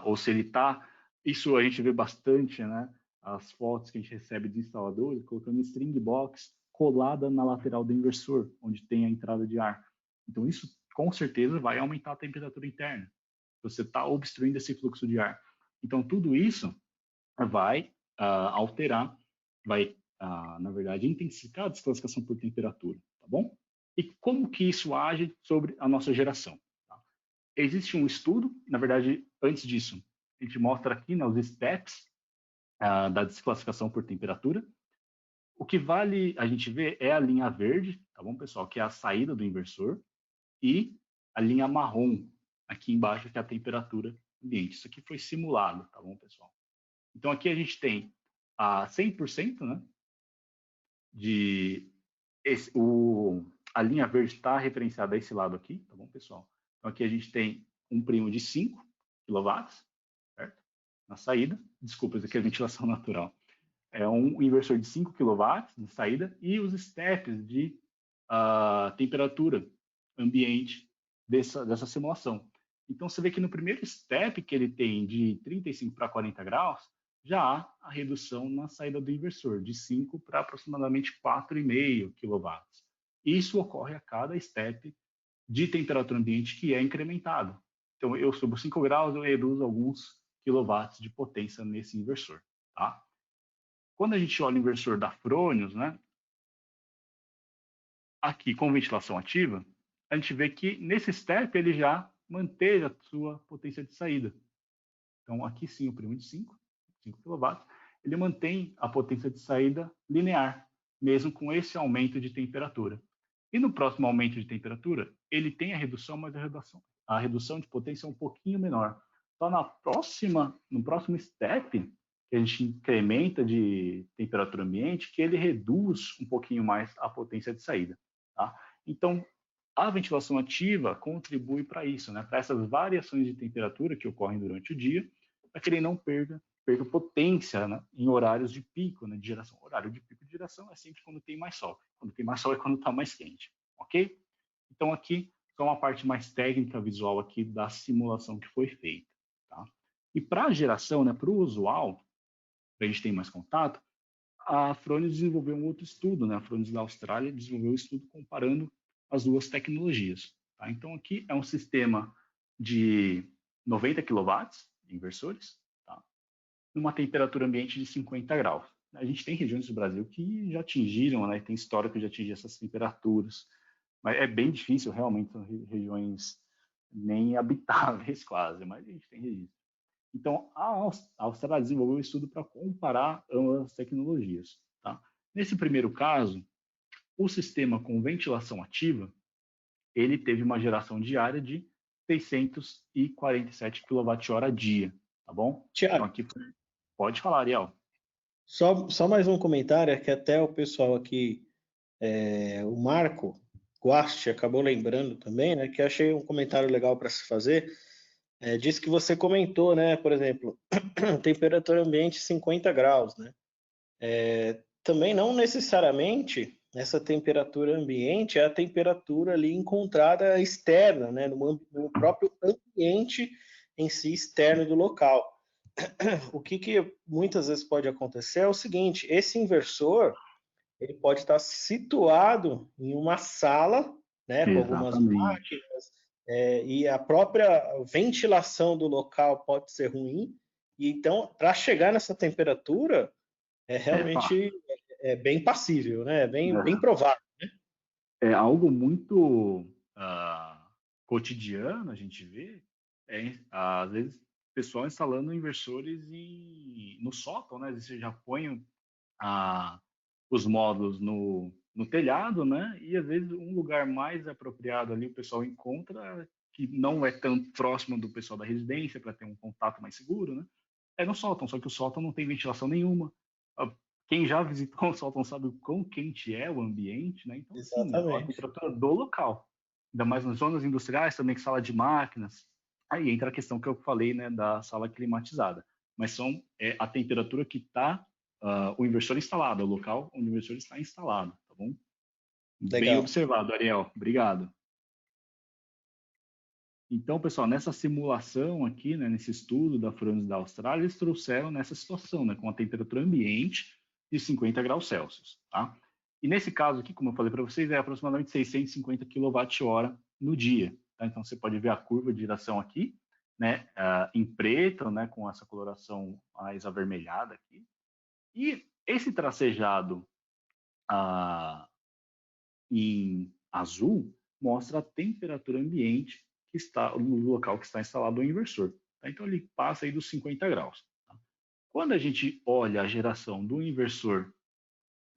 ou se ele está... Isso a gente vê bastante, né? As fotos que a gente recebe de instaladores, colocando string box colada na lateral do inversor, onde tem a entrada de ar. Então, isso com certeza vai aumentar a temperatura interna. Você está obstruindo esse fluxo de ar. Então, tudo isso vai alterar, vai, na verdade, intensificar a desclassificação por temperatura, tá bom? E como que isso age sobre a nossa geração? Tá? Existe um estudo, na verdade, antes disso, a gente mostra aqui, né, os steps da desclassificação por temperatura. O que vale a gente ver é a linha verde, tá bom, pessoal? Que é a saída do inversor, e a linha marrom aqui embaixo, que é a temperatura ambiente. Isso aqui foi simulado, tá bom, pessoal? Então, aqui a gente tem a 100%, né? A linha verde está referenciada a esse lado aqui, tá bom, pessoal? Então, aqui a gente tem um primo de 5 kW, certo? Na saída. Desculpa, isso aqui é ventilação natural. É um inversor de 5 kW na saída e os steps de temperatura ambiente dessa simulação. Então, você vê que no primeiro step que ele tem de 35 para 40 graus, já há a redução na saída do inversor, de 5 para aproximadamente 4,5 kW. Isso ocorre a cada step de temperatura ambiente que é incrementado. Então, eu subo 5 graus, eu reduzo alguns quilowatts de potência nesse inversor. Tá? Quando a gente olha o inversor da Fronius, né, aqui com ventilação ativa, a gente vê que nesse step ele já manteve a sua potência de saída. Então, aqui sim, o primo de 5 kW, ele mantém a potência de saída linear, mesmo com esse aumento de temperatura. E no próximo aumento de temperatura, ele tem a redução, mas a redução de potência é um pouquinho menor. Só no próximo step, que a gente incrementa de temperatura ambiente, que ele reduz um pouquinho mais a potência de saída. Tá? Então, A ventilação ativa contribui para isso, né? Para essas variações de temperatura que ocorrem durante o dia, para que ele não perca potência, né? Em horários de pico, né? De geração. Horário de pico de geração é sempre quando tem mais sol. Quando tem mais sol é quando está mais quente, ok? Então aqui só uma parte mais técnica visual aqui da simulação que foi feita, tá? E para a geração, né? Para o usual, para a gente ter mais contato, a Fronius desenvolveu um outro estudo, né? A Fronius da Austrália desenvolveu um estudo comparando as duas tecnologias. Tá? Então, aqui é um sistema de 90 quilowatts de inversores, tá? Numa temperatura ambiente de 50 graus. A gente tem regiões do Brasil que já atingiram, né? Tem histórico de atingir essas temperaturas, mas é bem difícil, realmente, são regiões nem habitáveis quase, mas a gente tem registro. Então, a Austrália desenvolveu um estudo para comparar ambas as tecnologias. Tá? Nesse primeiro caso, o sistema com ventilação ativa, ele teve uma geração diária de 647 kWh dia, tá bom? Então, Tiago, aqui, pode falar, Ariel. só mais um comentário, é que até o pessoal aqui, o Marco Guasti acabou lembrando também, né, que eu achei um comentário legal para se fazer. Disse que você comentou, né, por exemplo, temperatura ambiente 50 graus, né? Também não necessariamente essa temperatura ambiente é a temperatura ali encontrada externa, né, no próprio ambiente em si externo do local. O que muitas vezes pode acontecer é o seguinte: esse inversor ele pode estar situado em uma sala, né, com algumas Exatamente. máquinas, e a própria ventilação do local pode ser ruim. E então, para chegar nessa temperatura, é É fácil. realmente bem passível, né? Bem provável. É algo muito cotidiano, a gente vê, às vezes, o pessoal instalando inversores no sótão, né? Às vezes você já põe os módulos no telhado, né? E às vezes um lugar mais apropriado ali o pessoal encontra que não é tão próximo do pessoal da residência para ter um contato mais seguro, né? É no sótão, só que o sótão não tem ventilação nenhuma. Quem já visitou o sótão sabe o quão quente é o ambiente, né? Então, assim, a Exatamente. temperatura do local. Ainda mais nas zonas industriais, também sala de máquinas. Aí entra a questão que eu falei, né, da sala climatizada. Mas a temperatura que está o inversor instalado, o local onde o inversor está instalado, tá bom? Bem Legal. observado, Ariel. Obrigado. Então, pessoal, nessa simulação aqui, né, nesse estudo da Fronius da Austrália, eles trouxeram nessa situação, né, com a temperatura ambiente de 50 graus Celsius, tá? E nesse caso aqui, como eu falei para vocês, é aproximadamente 650 kWh no dia, tá? Então, você pode ver a curva de geração aqui, né, em preto, né, com essa coloração mais avermelhada aqui. E esse tracejado em azul mostra a temperatura ambiente que está no local que está instalado o inversor. Tá? Então ele passa aí dos 50 graus. Tá? Quando a gente olha a geração do inversor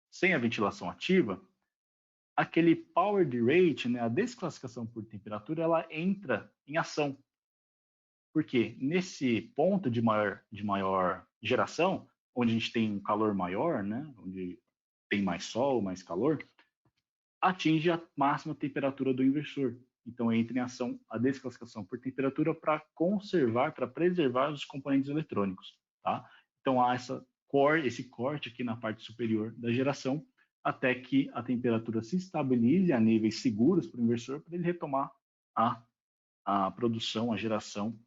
sem a ventilação ativa, aquele power derate, né, a desclassificação por temperatura, ela entra em ação. Porque nesse ponto de maior geração, onde a gente tem um calor maior, né, onde tem mais sol, mais calor, atinge a máxima temperatura do inversor. Então entra em ação a desclassificação por temperatura para conservar, para preservar os componentes eletrônicos. Tá? Então há esse corte aqui na parte superior da geração, até que a temperatura se estabilize a níveis seguros para o inversor, para ele retomar a produção, a geração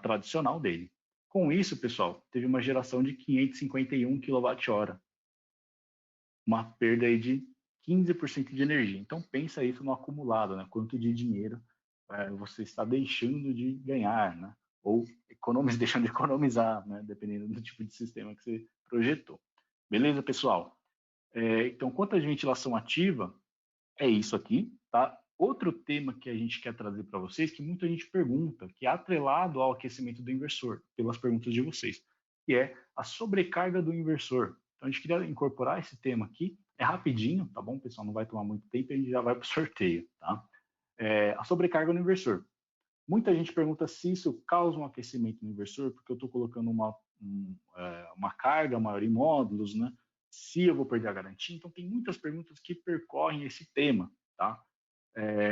tradicional dele. Com isso, pessoal, teve uma geração de 551 kWh, uma perda aí de 15% de energia. Então pensa isso no acumulado, né? Quanto de dinheiro você está deixando de ganhar, né? Ou deixando de economizar, né? Dependendo do tipo de sistema que você projetou. Beleza, pessoal? Então, quanto à ventilação ativa, é isso aqui, tá? Outro tema que a gente quer trazer para vocês, que muita gente pergunta, que é atrelado ao aquecimento do inversor, pelas perguntas de vocês, que é a sobrecarga do inversor. Então, a gente queria incorporar esse tema aqui, é rapidinho, tá bom, pessoal? Não vai tomar muito tempo, a gente já vai para o sorteio, tá? A sobrecarga no inversor. Muita gente pergunta se isso causa um aquecimento no inversor, porque eu estou colocando uma carga maior em módulos, né? Se eu vou perder a garantia. Então, tem muitas perguntas que percorrem esse tema, tá?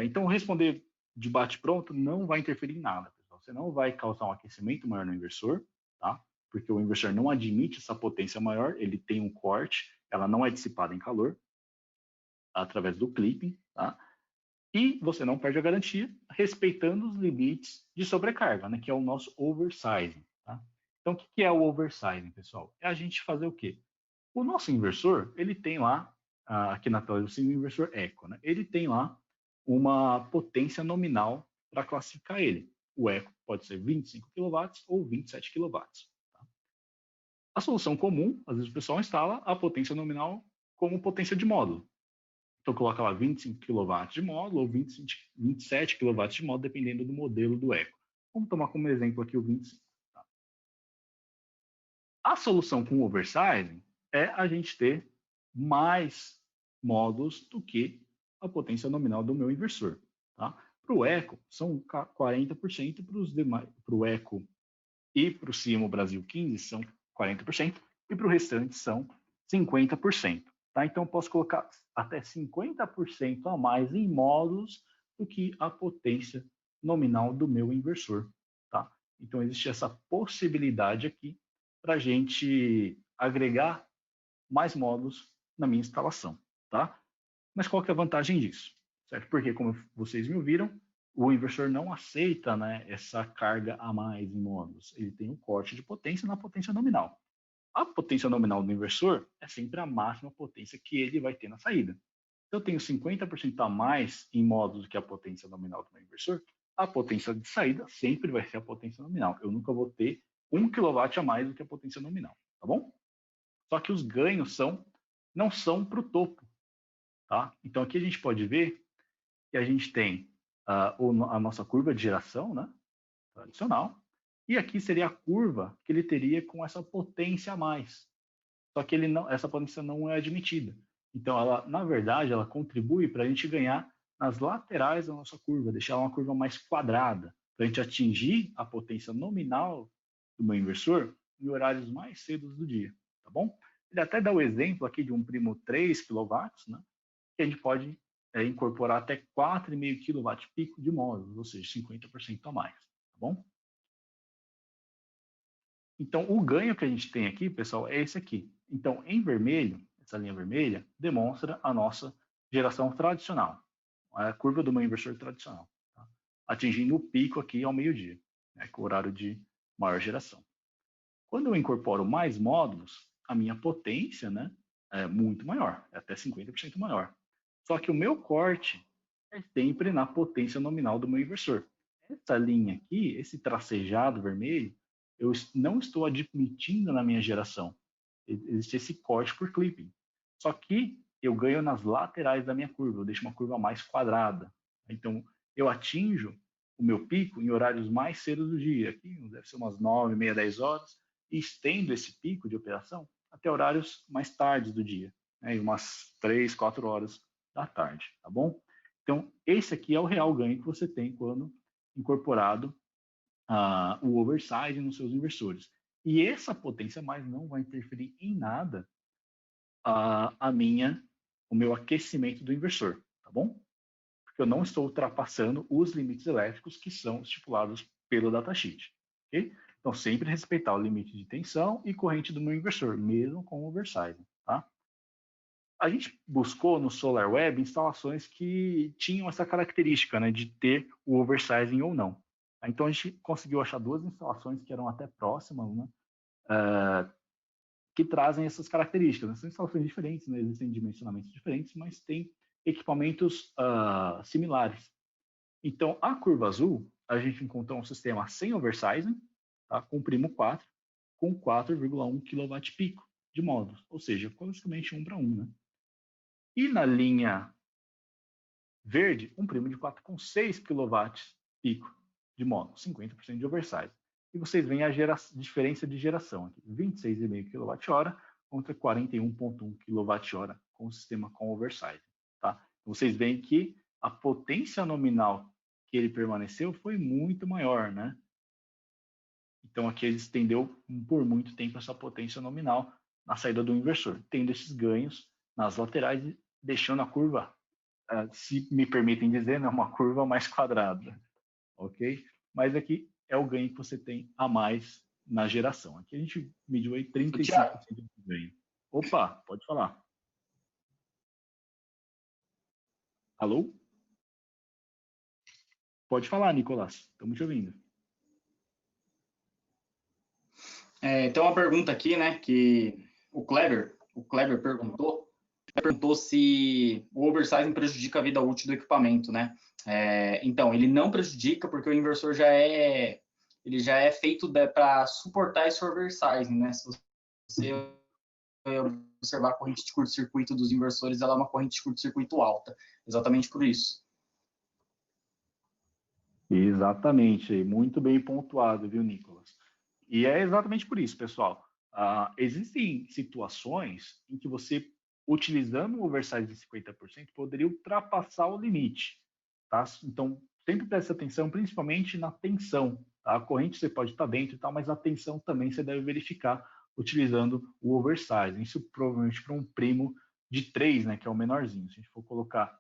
Então, responder de bate-pronto não vai interferir em nada, pessoal. Você não vai causar um aquecimento maior no inversor, tá? Porque o inversor não admite essa potência maior, ele tem um corte, ela não é dissipada em calor, através do clipping, tá? E você não perde a garantia, respeitando os limites de sobrecarga, né? Que é o nosso oversizing, tá? Então, o que é o oversizing, pessoal? É a gente fazer o quê? O nosso inversor, ele tem lá, aqui na tela, o inversor Eco, né? Ele tem lá uma potência nominal para classificar ele. O Eco pode ser 25 kW ou 27 kW. Tá? A solução comum, às vezes o pessoal instala a potência nominal como potência de módulo. Então coloca lá 25 kW de módulo ou 27 kW de módulo, dependendo do modelo do Eco. Vamos tomar como exemplo aqui o 25. Tá? A solução com oversizing é a gente ter mais módulos do que a potência nominal do meu inversor. Tá? Para o Eco, são 40%, para o Eco e para o Simo Brasil 15 são 40%, e para o restante são 50%. Tá? Então, eu posso colocar até 50% a mais em módulos do que a potência nominal do meu inversor. Tá? Então, existe essa possibilidade aqui para a gente agregar mais módulos na minha instalação. Tá? Mas qual que é a vantagem disso? Certo? Porque, como vocês me ouviram, o inversor não aceita, né, essa carga a mais em módulos. Ele tem um corte de potência na potência nominal. A potência nominal do inversor é sempre a máxima potência que ele vai ter na saída. Se eu tenho 50% a mais em módulos do que a potência nominal do meu inversor, a potência de saída sempre vai ser a potência nominal. Eu nunca vou ter 1 kW a mais do que a potência nominal, tá bom? Só que os ganhos não são para o topo, tá? Então aqui a gente pode ver que a gente tem a nossa curva de geração, né, tradicional, e aqui seria a curva que ele teria com essa potência a mais. Só que essa potência não é admitida. Então, ela, na verdade, ela contribui para a gente ganhar nas laterais da nossa curva, deixar uma curva mais quadrada, para a gente atingir a potência nominal do meu inversor em horários mais cedos do dia, tá bom? Ele até dá o exemplo aqui de um primo 3 kW, né, que a gente pode incorporar até 4,5 kW pico de módulos, ou seja, 50% a mais, tá bom? Então, o ganho que a gente tem aqui, pessoal, é esse aqui. Então, em vermelho, essa linha vermelha demonstra a nossa geração tradicional, a curva do meu inversor tradicional, tá? Atingindo o pico aqui ao meio-dia, né, com o horário de maior geração. Quando eu incorporo mais módulos, a minha potência, né, é muito maior, é até 50% maior. Só que o meu corte é sempre na potência nominal do meu inversor. Essa linha aqui, esse tracejado vermelho, eu não estou admitindo na minha geração. Existe esse corte por clipping. Só que eu ganho nas laterais da minha curva, eu deixo uma curva mais quadrada. Então, eu atinjo o meu pico em horários mais cedos do dia, aqui deve ser umas 9, meia, 10 horas, e estendo esse pico de operação até horários mais tardes do dia, né, umas 3, 4 horas da tarde, tá bom? Então, esse aqui é o real ganho que você tem quando incorporado o oversize nos seus inversores. E essa potência mais não vai interferir em nada o meu aquecimento do inversor, tá bom? Porque eu não estou ultrapassando os limites elétricos que são estipulados pelo datasheet, ok? Então, sempre respeitar o limite de tensão e corrente do meu inversor, mesmo com o oversize, tá? A gente buscou no SolarWeb instalações que tinham essa característica, né, de ter o oversizing ou não. Então, a gente conseguiu achar duas instalações que eram até próximas, né, que trazem essas características. São instalações diferentes, né, existem dimensionamentos diferentes, mas tem equipamentos similares. Então, a curva azul, a gente encontrou um sistema sem oversizing, tá, com primo 4, com 4,1 kW pico de módulos, ou seja, praticamente 1 para 1, né? E na linha verde, um primo de 4,6 kW pico de módulo, 50% de oversize. E vocês veem a diferença de geração aqui, 26,5 kWh contra 41,1 kWh com o sistema com oversize. Tá? Vocês veem que a potência nominal que ele permaneceu foi muito maior, né? Então aqui ele estendeu por muito tempo essa potência nominal na saída do inversor, tendo esses ganhos nas laterais, deixando a curva se me permitem dizer, né, uma curva mais quadrada, ok? Mas aqui é o ganho que você tem a mais na geração. Aqui a gente mediu aí 35% de ganho. Opa, pode falar. Alô? Pode falar, Nicolás. Estamos te ouvindo. Então, uma pergunta aqui, né, que o Kleber perguntou se o oversizing prejudica a vida útil do equipamento, né? Então, ele não prejudica porque o inversor já é feito para suportar esse oversizing, né? Se você observar a corrente de curto-circuito dos inversores, ela é uma corrente de curto-circuito alta, exatamente por isso. Exatamente, muito bem pontuado, viu, Nicolas? E é exatamente por isso, pessoal. Existem situações em que você, utilizando o oversize de 50%, poderia ultrapassar o limite, tá? Então, sempre preste atenção, principalmente na tensão, tá? A corrente você pode estar dentro e tal, mas a tensão também você deve verificar utilizando o oversize. Isso provavelmente para um primo de 3, né, que é o menorzinho. Se a gente for colocar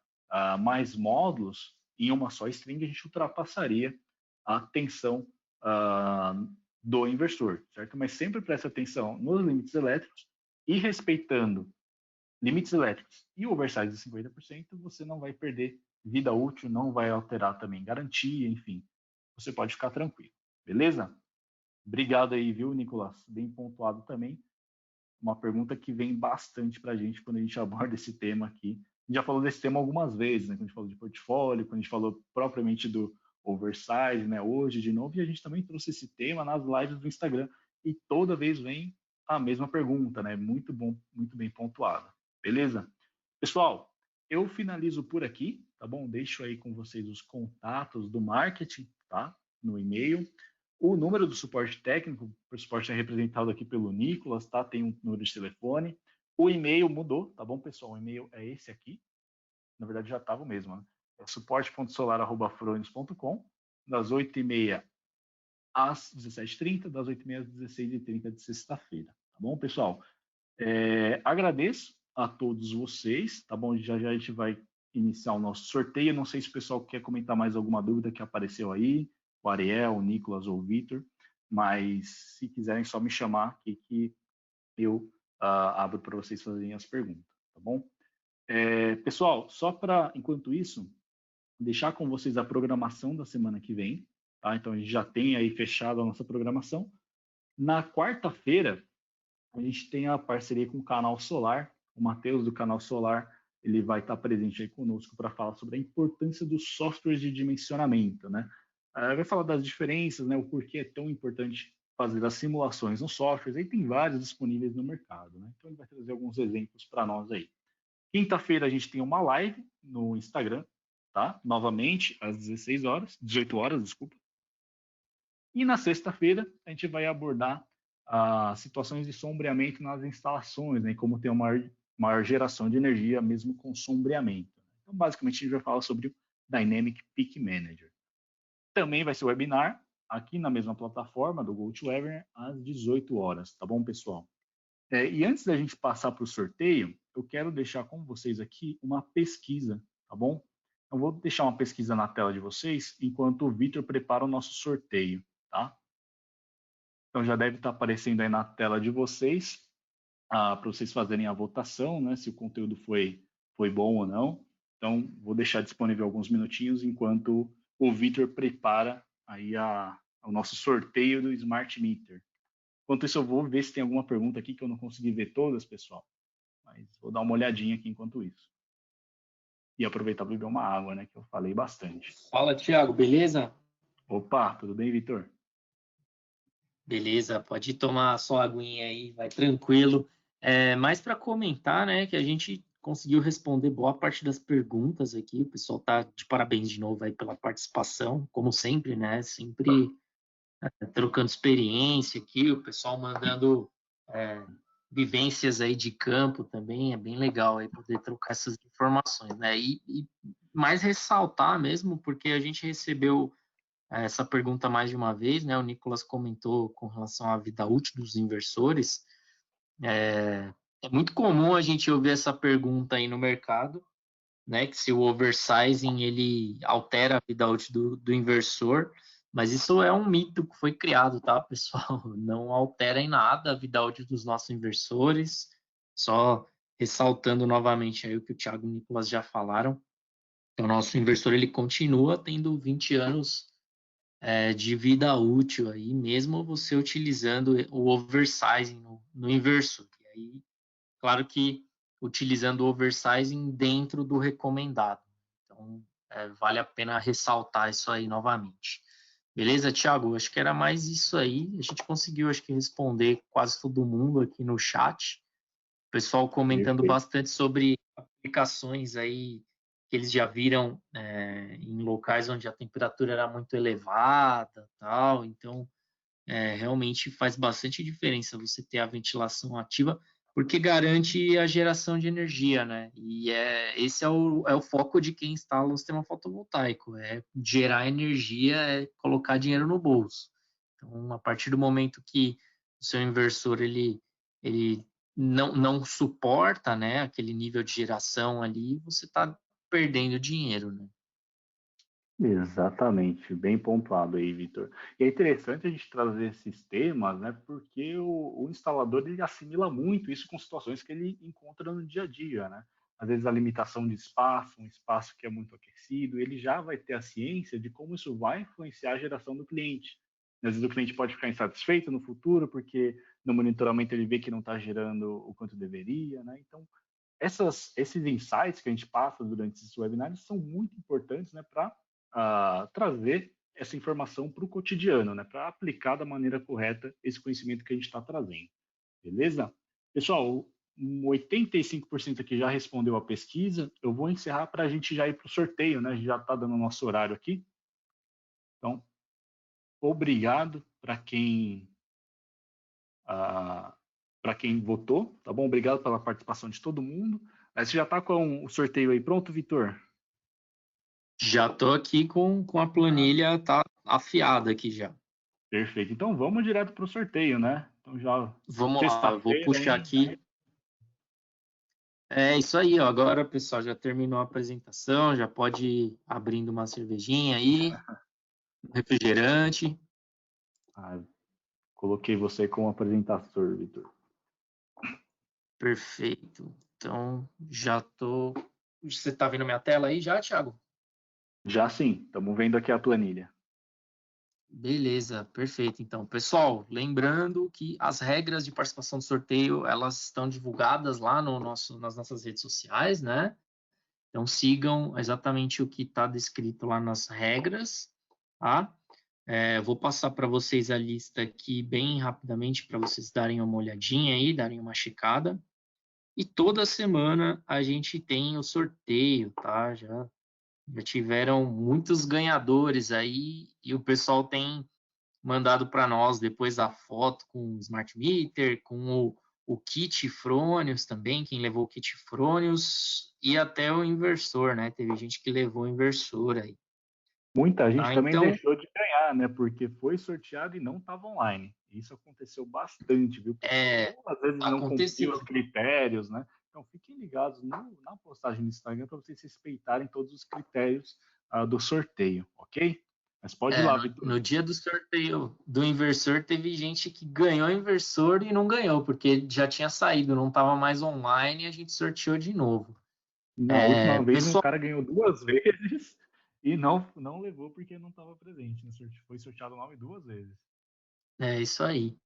mais módulos em uma só string, a gente ultrapassaria a tensão do inversor, certo? Mas sempre preste atenção nos limites elétricos e respeitando limites elétricos e o oversize de 50%, você não vai perder vida útil, não vai alterar também garantia, enfim, você pode ficar tranquilo, beleza? Obrigado aí, viu, Nicolas? Bem pontuado também. Uma pergunta que vem bastante para a gente quando a gente aborda esse tema aqui. A gente já falou desse tema algumas vezes, né? Quando a gente falou de portfólio, quando a gente falou propriamente do oversize, né? Hoje, de novo, e a gente também trouxe esse tema nas lives do Instagram. E toda vez vem a mesma pergunta, né? Muito bom, muito bem pontuada. Beleza? Pessoal, eu finalizo por aqui, tá bom? Deixo aí com vocês os contatos do marketing, tá? No e-mail. O número do suporte técnico, o suporte é representado aqui pelo Nicolas, tá? Tem um número de telefone. O e-mail mudou, tá bom, pessoal? O e-mail é esse aqui. Na verdade, já estava o mesmo, né? É suporte.solar@fronius.com, das 8h30 às 17h30, das 8h30 às 16h30 de sexta-feira, tá bom, pessoal? Agradeço a todos vocês, tá bom? Já já a gente vai iniciar o nosso sorteio. Não sei se o pessoal quer comentar mais alguma dúvida que apareceu aí, o Ariel, o Nicolas ou o Vitor, mas se quiserem só me chamar que eu abro para vocês fazerem as perguntas, tá bom? Pessoal, só para, enquanto isso, deixar com vocês a programação da semana que vem, tá? Então a gente já tem aí fechado a nossa programação. Na quarta-feira, a gente tem a parceria com o Canal Solar. O Matheus, do Canal Solar, ele vai estar presente aí conosco para falar sobre a importância dos softwares de dimensionamento, né? Vai falar das diferenças, né? O porquê é tão importante fazer as simulações nos softwares. Aí tem vários disponíveis no mercado, né? Então ele vai trazer alguns exemplos para nós aí. Quinta-feira a gente tem uma live no Instagram, tá? Novamente às 18 horas, desculpa. E na sexta-feira a gente vai abordar situações de sombreamento nas instalações, né, como ter uma maior geração de energia mesmo com sombreamento. Então, basicamente, a gente vai falar sobre o Dynamic Peak Manager. Também vai ser o webinar aqui na mesma plataforma do GoToWebinar às 18 horas, tá bom, pessoal? E antes da gente passar para o sorteio, eu quero deixar com vocês aqui uma pesquisa, tá bom? Eu vou deixar uma pesquisa na tela de vocês enquanto o Vitor prepara o nosso sorteio, tá? Então já deve estar aparecendo aí na tela de vocês, para vocês fazerem a votação, né, se o conteúdo foi bom ou não. Então vou deixar disponível alguns minutinhos enquanto o Vitor prepara aí o nosso sorteio do Smart Meter. Enquanto isso eu vou ver se tem alguma pergunta aqui que eu não consegui ver todas, pessoal, mas vou dar uma olhadinha aqui enquanto isso. E aproveitar para beber uma água, né, que eu falei bastante. Fala, Thiago, beleza? Opa, tudo bem, Vitor? Beleza, pode tomar sua aguinha aí, vai tranquilo. Mais para comentar, né, que a gente conseguiu responder boa parte das perguntas aqui. O pessoal tá de parabéns de novo aí pela participação, como sempre, né? Sempre trocando experiência aqui, o pessoal mandando vivências aí de campo também, é bem legal aí poder trocar essas informações, né? E mais ressaltar mesmo, porque a gente recebeu essa pergunta mais de uma vez, né? O Nicolas comentou com relação à vida útil dos inversores. É muito comum a gente ouvir essa pergunta aí no mercado, né, que se o oversizing ele altera a vida útil do inversor, mas isso é um mito que foi criado, tá, pessoal? Não altera em nada a vida útil dos nossos inversores, só ressaltando novamente aí o que o Thiago e o Nicolas já falaram, o nosso inversor ele continua tendo 20 anos de vida útil aí, mesmo você utilizando o oversizing no inversor. E aí, claro que utilizando o oversizing dentro do recomendado. Então, vale a pena ressaltar isso aí novamente. Beleza, Thiago? Acho que era mais isso aí. A gente conseguiu, acho que, responder quase todo mundo aqui no chat. O pessoal comentando Perfeito. bastante sobre aplicações aí que eles já viram em locais onde a temperatura era muito elevada, tal. Então, realmente faz bastante diferença você ter a ventilação ativa, porque garante a geração de energia, né? E esse é o foco de quem instala o sistema fotovoltaico, é gerar energia, é colocar dinheiro no bolso. Então, a partir do momento que o seu inversor ele não suporta, né, aquele nível de geração ali, você está perdendo dinheiro, né? Exatamente, bem pontuado aí, Vitor. E é interessante a gente trazer esses temas, né, porque o instalador ele assimila muito isso com situações que ele encontra no dia a dia, né? Às vezes a limitação de espaço, um espaço que é muito aquecido, ele já vai ter a ciência de como isso vai influenciar a geração do cliente. Às vezes o cliente pode ficar insatisfeito no futuro porque no monitoramento ele vê que não está gerando o quanto deveria, né? Então, esses insights que a gente passa durante esses webinars são muito importantes, né, para trazer essa informação para o cotidiano, né, para aplicar da maneira correta esse conhecimento que a gente está trazendo. Beleza? Pessoal, 85% aqui já respondeu a pesquisa. Eu vou encerrar para a gente já ir para o sorteio, né? A gente já está dando o nosso horário aqui. Então, obrigado para quem votou, tá bom? Obrigado pela participação de todo mundo. Você já está com o sorteio aí pronto, Vitor? Já estou aqui com a planilha, tá afiada aqui já. Perfeito. Então vamos direto para o sorteio, né? Então já Vamos lá, eu vou sexta-feira, puxar hein? aqui. É isso aí, ó. Agora, pessoal, já terminou a apresentação, já pode ir abrindo uma cervejinha aí, um refrigerante. Coloquei você como apresentador, Vitor. Perfeito. Então, já tô. Você está vendo minha tela aí já, Thiago? Já sim, estamos vendo aqui a planilha. Beleza, perfeito. Então, pessoal, lembrando que as regras de participação do sorteio, elas estão divulgadas lá nas nossas redes sociais, né? Então, sigam exatamente o que está descrito lá nas regras, tá? Vou passar para vocês a lista aqui bem rapidamente para vocês darem uma olhadinha aí, darem uma checada. E toda semana a gente tem o sorteio, tá? Já tiveram muitos ganhadores aí e o pessoal tem mandado para nós depois a foto com o Smart Meter, com o kit Fronius também, quem levou o kit Fronius e até o inversor, né? Teve gente que levou o inversor aí. Muita gente Tá? também Então, deixou de ganhar, né? Porque foi sorteado e não estava online. Isso aconteceu bastante, viu? Ou às vezes não cumpriu aconteceu. os critérios, né? Então fiquem ligados na postagem do Instagram para vocês respeitarem todos os critérios do sorteio, ok? Mas pode ir lá, Vitor. No dia do sorteio do inversor, teve gente que ganhou o inversor e não ganhou, porque já tinha saído, não estava mais online e a gente sorteou de novo. Na última vez, um Pessoal, cara ganhou 2 vezes e não levou porque não estava presente. Né? Foi sorteado o nome 2 vezes. é isso aí.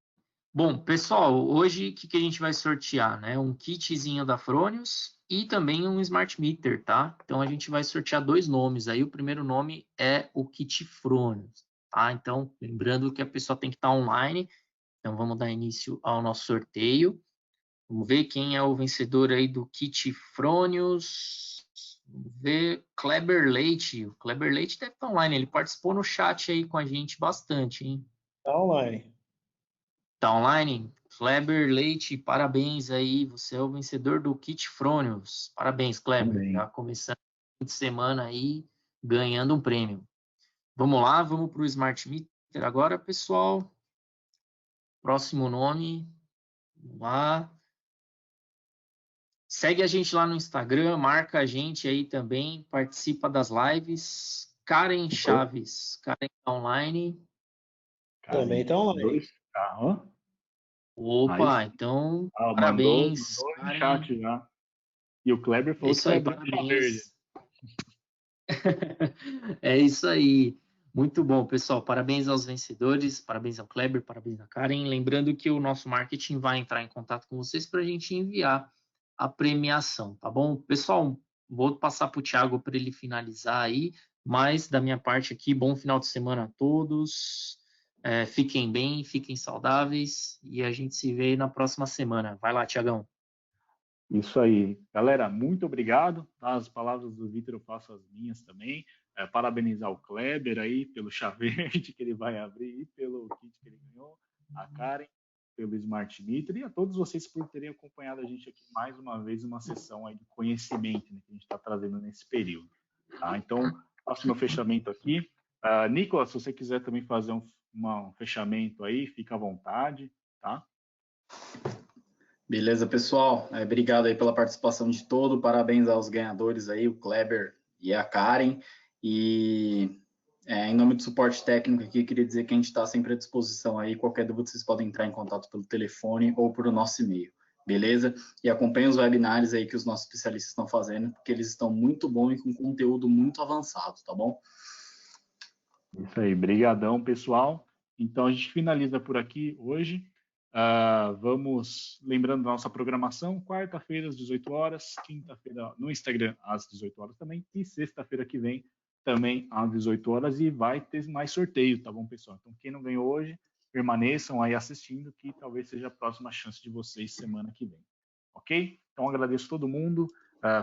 Bom, pessoal, hoje o que a gente vai sortear, né? Um kitzinho da Fronius e também um Smart Meter, tá? Então a gente vai sortear 2 nomes aí. O primeiro nome é o kit Fronius, tá? Então, lembrando que a pessoa tem que estar online. Então vamos dar início ao nosso sorteio. Vamos ver quem é o vencedor aí do kit Fronius. Vamos ver, Kleber Leite. O Kleber Leite deve estar online. Ele participou no chat aí com a gente bastante, hein? Tá online. Tá online? Kleber Leite, parabéns aí. Você é o vencedor do kit Fronius. Parabéns, Kleber. Também. Já começando a fim de semana aí, ganhando um prêmio. Vamos lá, vamos para o Smart Meter agora, pessoal. Próximo nome. Vamos lá. Segue a gente lá no Instagram, marca a gente aí também, participa das lives. Karen Chaves, Karen online. Também tá online. Opa, então, mandou parabéns. no chat já. E o Kleber falou isso aí, parabéns. É isso aí. Muito bom, pessoal. Parabéns aos vencedores, parabéns ao Kleber, parabéns à Karen. Lembrando que o nosso marketing vai entrar em contato com vocês para a gente enviar a premiação, tá bom? Pessoal, vou passar para o Thiago para ele finalizar aí, mas da minha parte aqui, bom final de semana a todos. Fiquem bem, fiquem saudáveis e a gente se vê na próxima semana. Vai lá, Thiagão. Isso aí. Galera, muito obrigado. As palavras do Vitor eu faço as minhas também. Parabenizar o Kleber aí pelo chá verde que ele vai abrir e pelo kit que ele ganhou, a Karen pelo Smart Meter e a todos vocês por terem acompanhado a gente aqui mais uma vez uma sessão aí de conhecimento, né, que a gente está trazendo nesse período. Tá? Então, faço meu fechamento aqui. Nicolas, se você quiser também fazer um fechamento aí, fica à vontade, tá? Beleza, pessoal. Obrigado aí pela participação de todo. Parabéns aos ganhadores aí, o Kleber e a Karen. E em nome do suporte técnico aqui, queria dizer que a gente está sempre à disposição aí. Qualquer dúvida, vocês podem entrar em contato pelo telefone ou por o nosso e-mail. Beleza? E acompanhem os webinários aí que os nossos especialistas estão fazendo, porque eles estão muito bons e com conteúdo muito avançado, tá bom? Isso aí. Brigadão, pessoal. Então, a gente finaliza por aqui hoje. Vamos lembrando da nossa programação, quarta-feira às 18 horas, quinta-feira no Instagram às 18 horas também, e sexta-feira que vem também às 18 horas, e vai ter mais sorteio, tá bom, pessoal? Então, quem não ganhou hoje, permaneçam aí assistindo, que talvez seja a próxima chance de vocês semana que vem, ok? Então, agradeço todo mundo,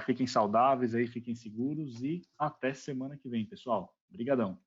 fiquem saudáveis aí, fiquem seguros, e até semana que vem, pessoal. Obrigadão.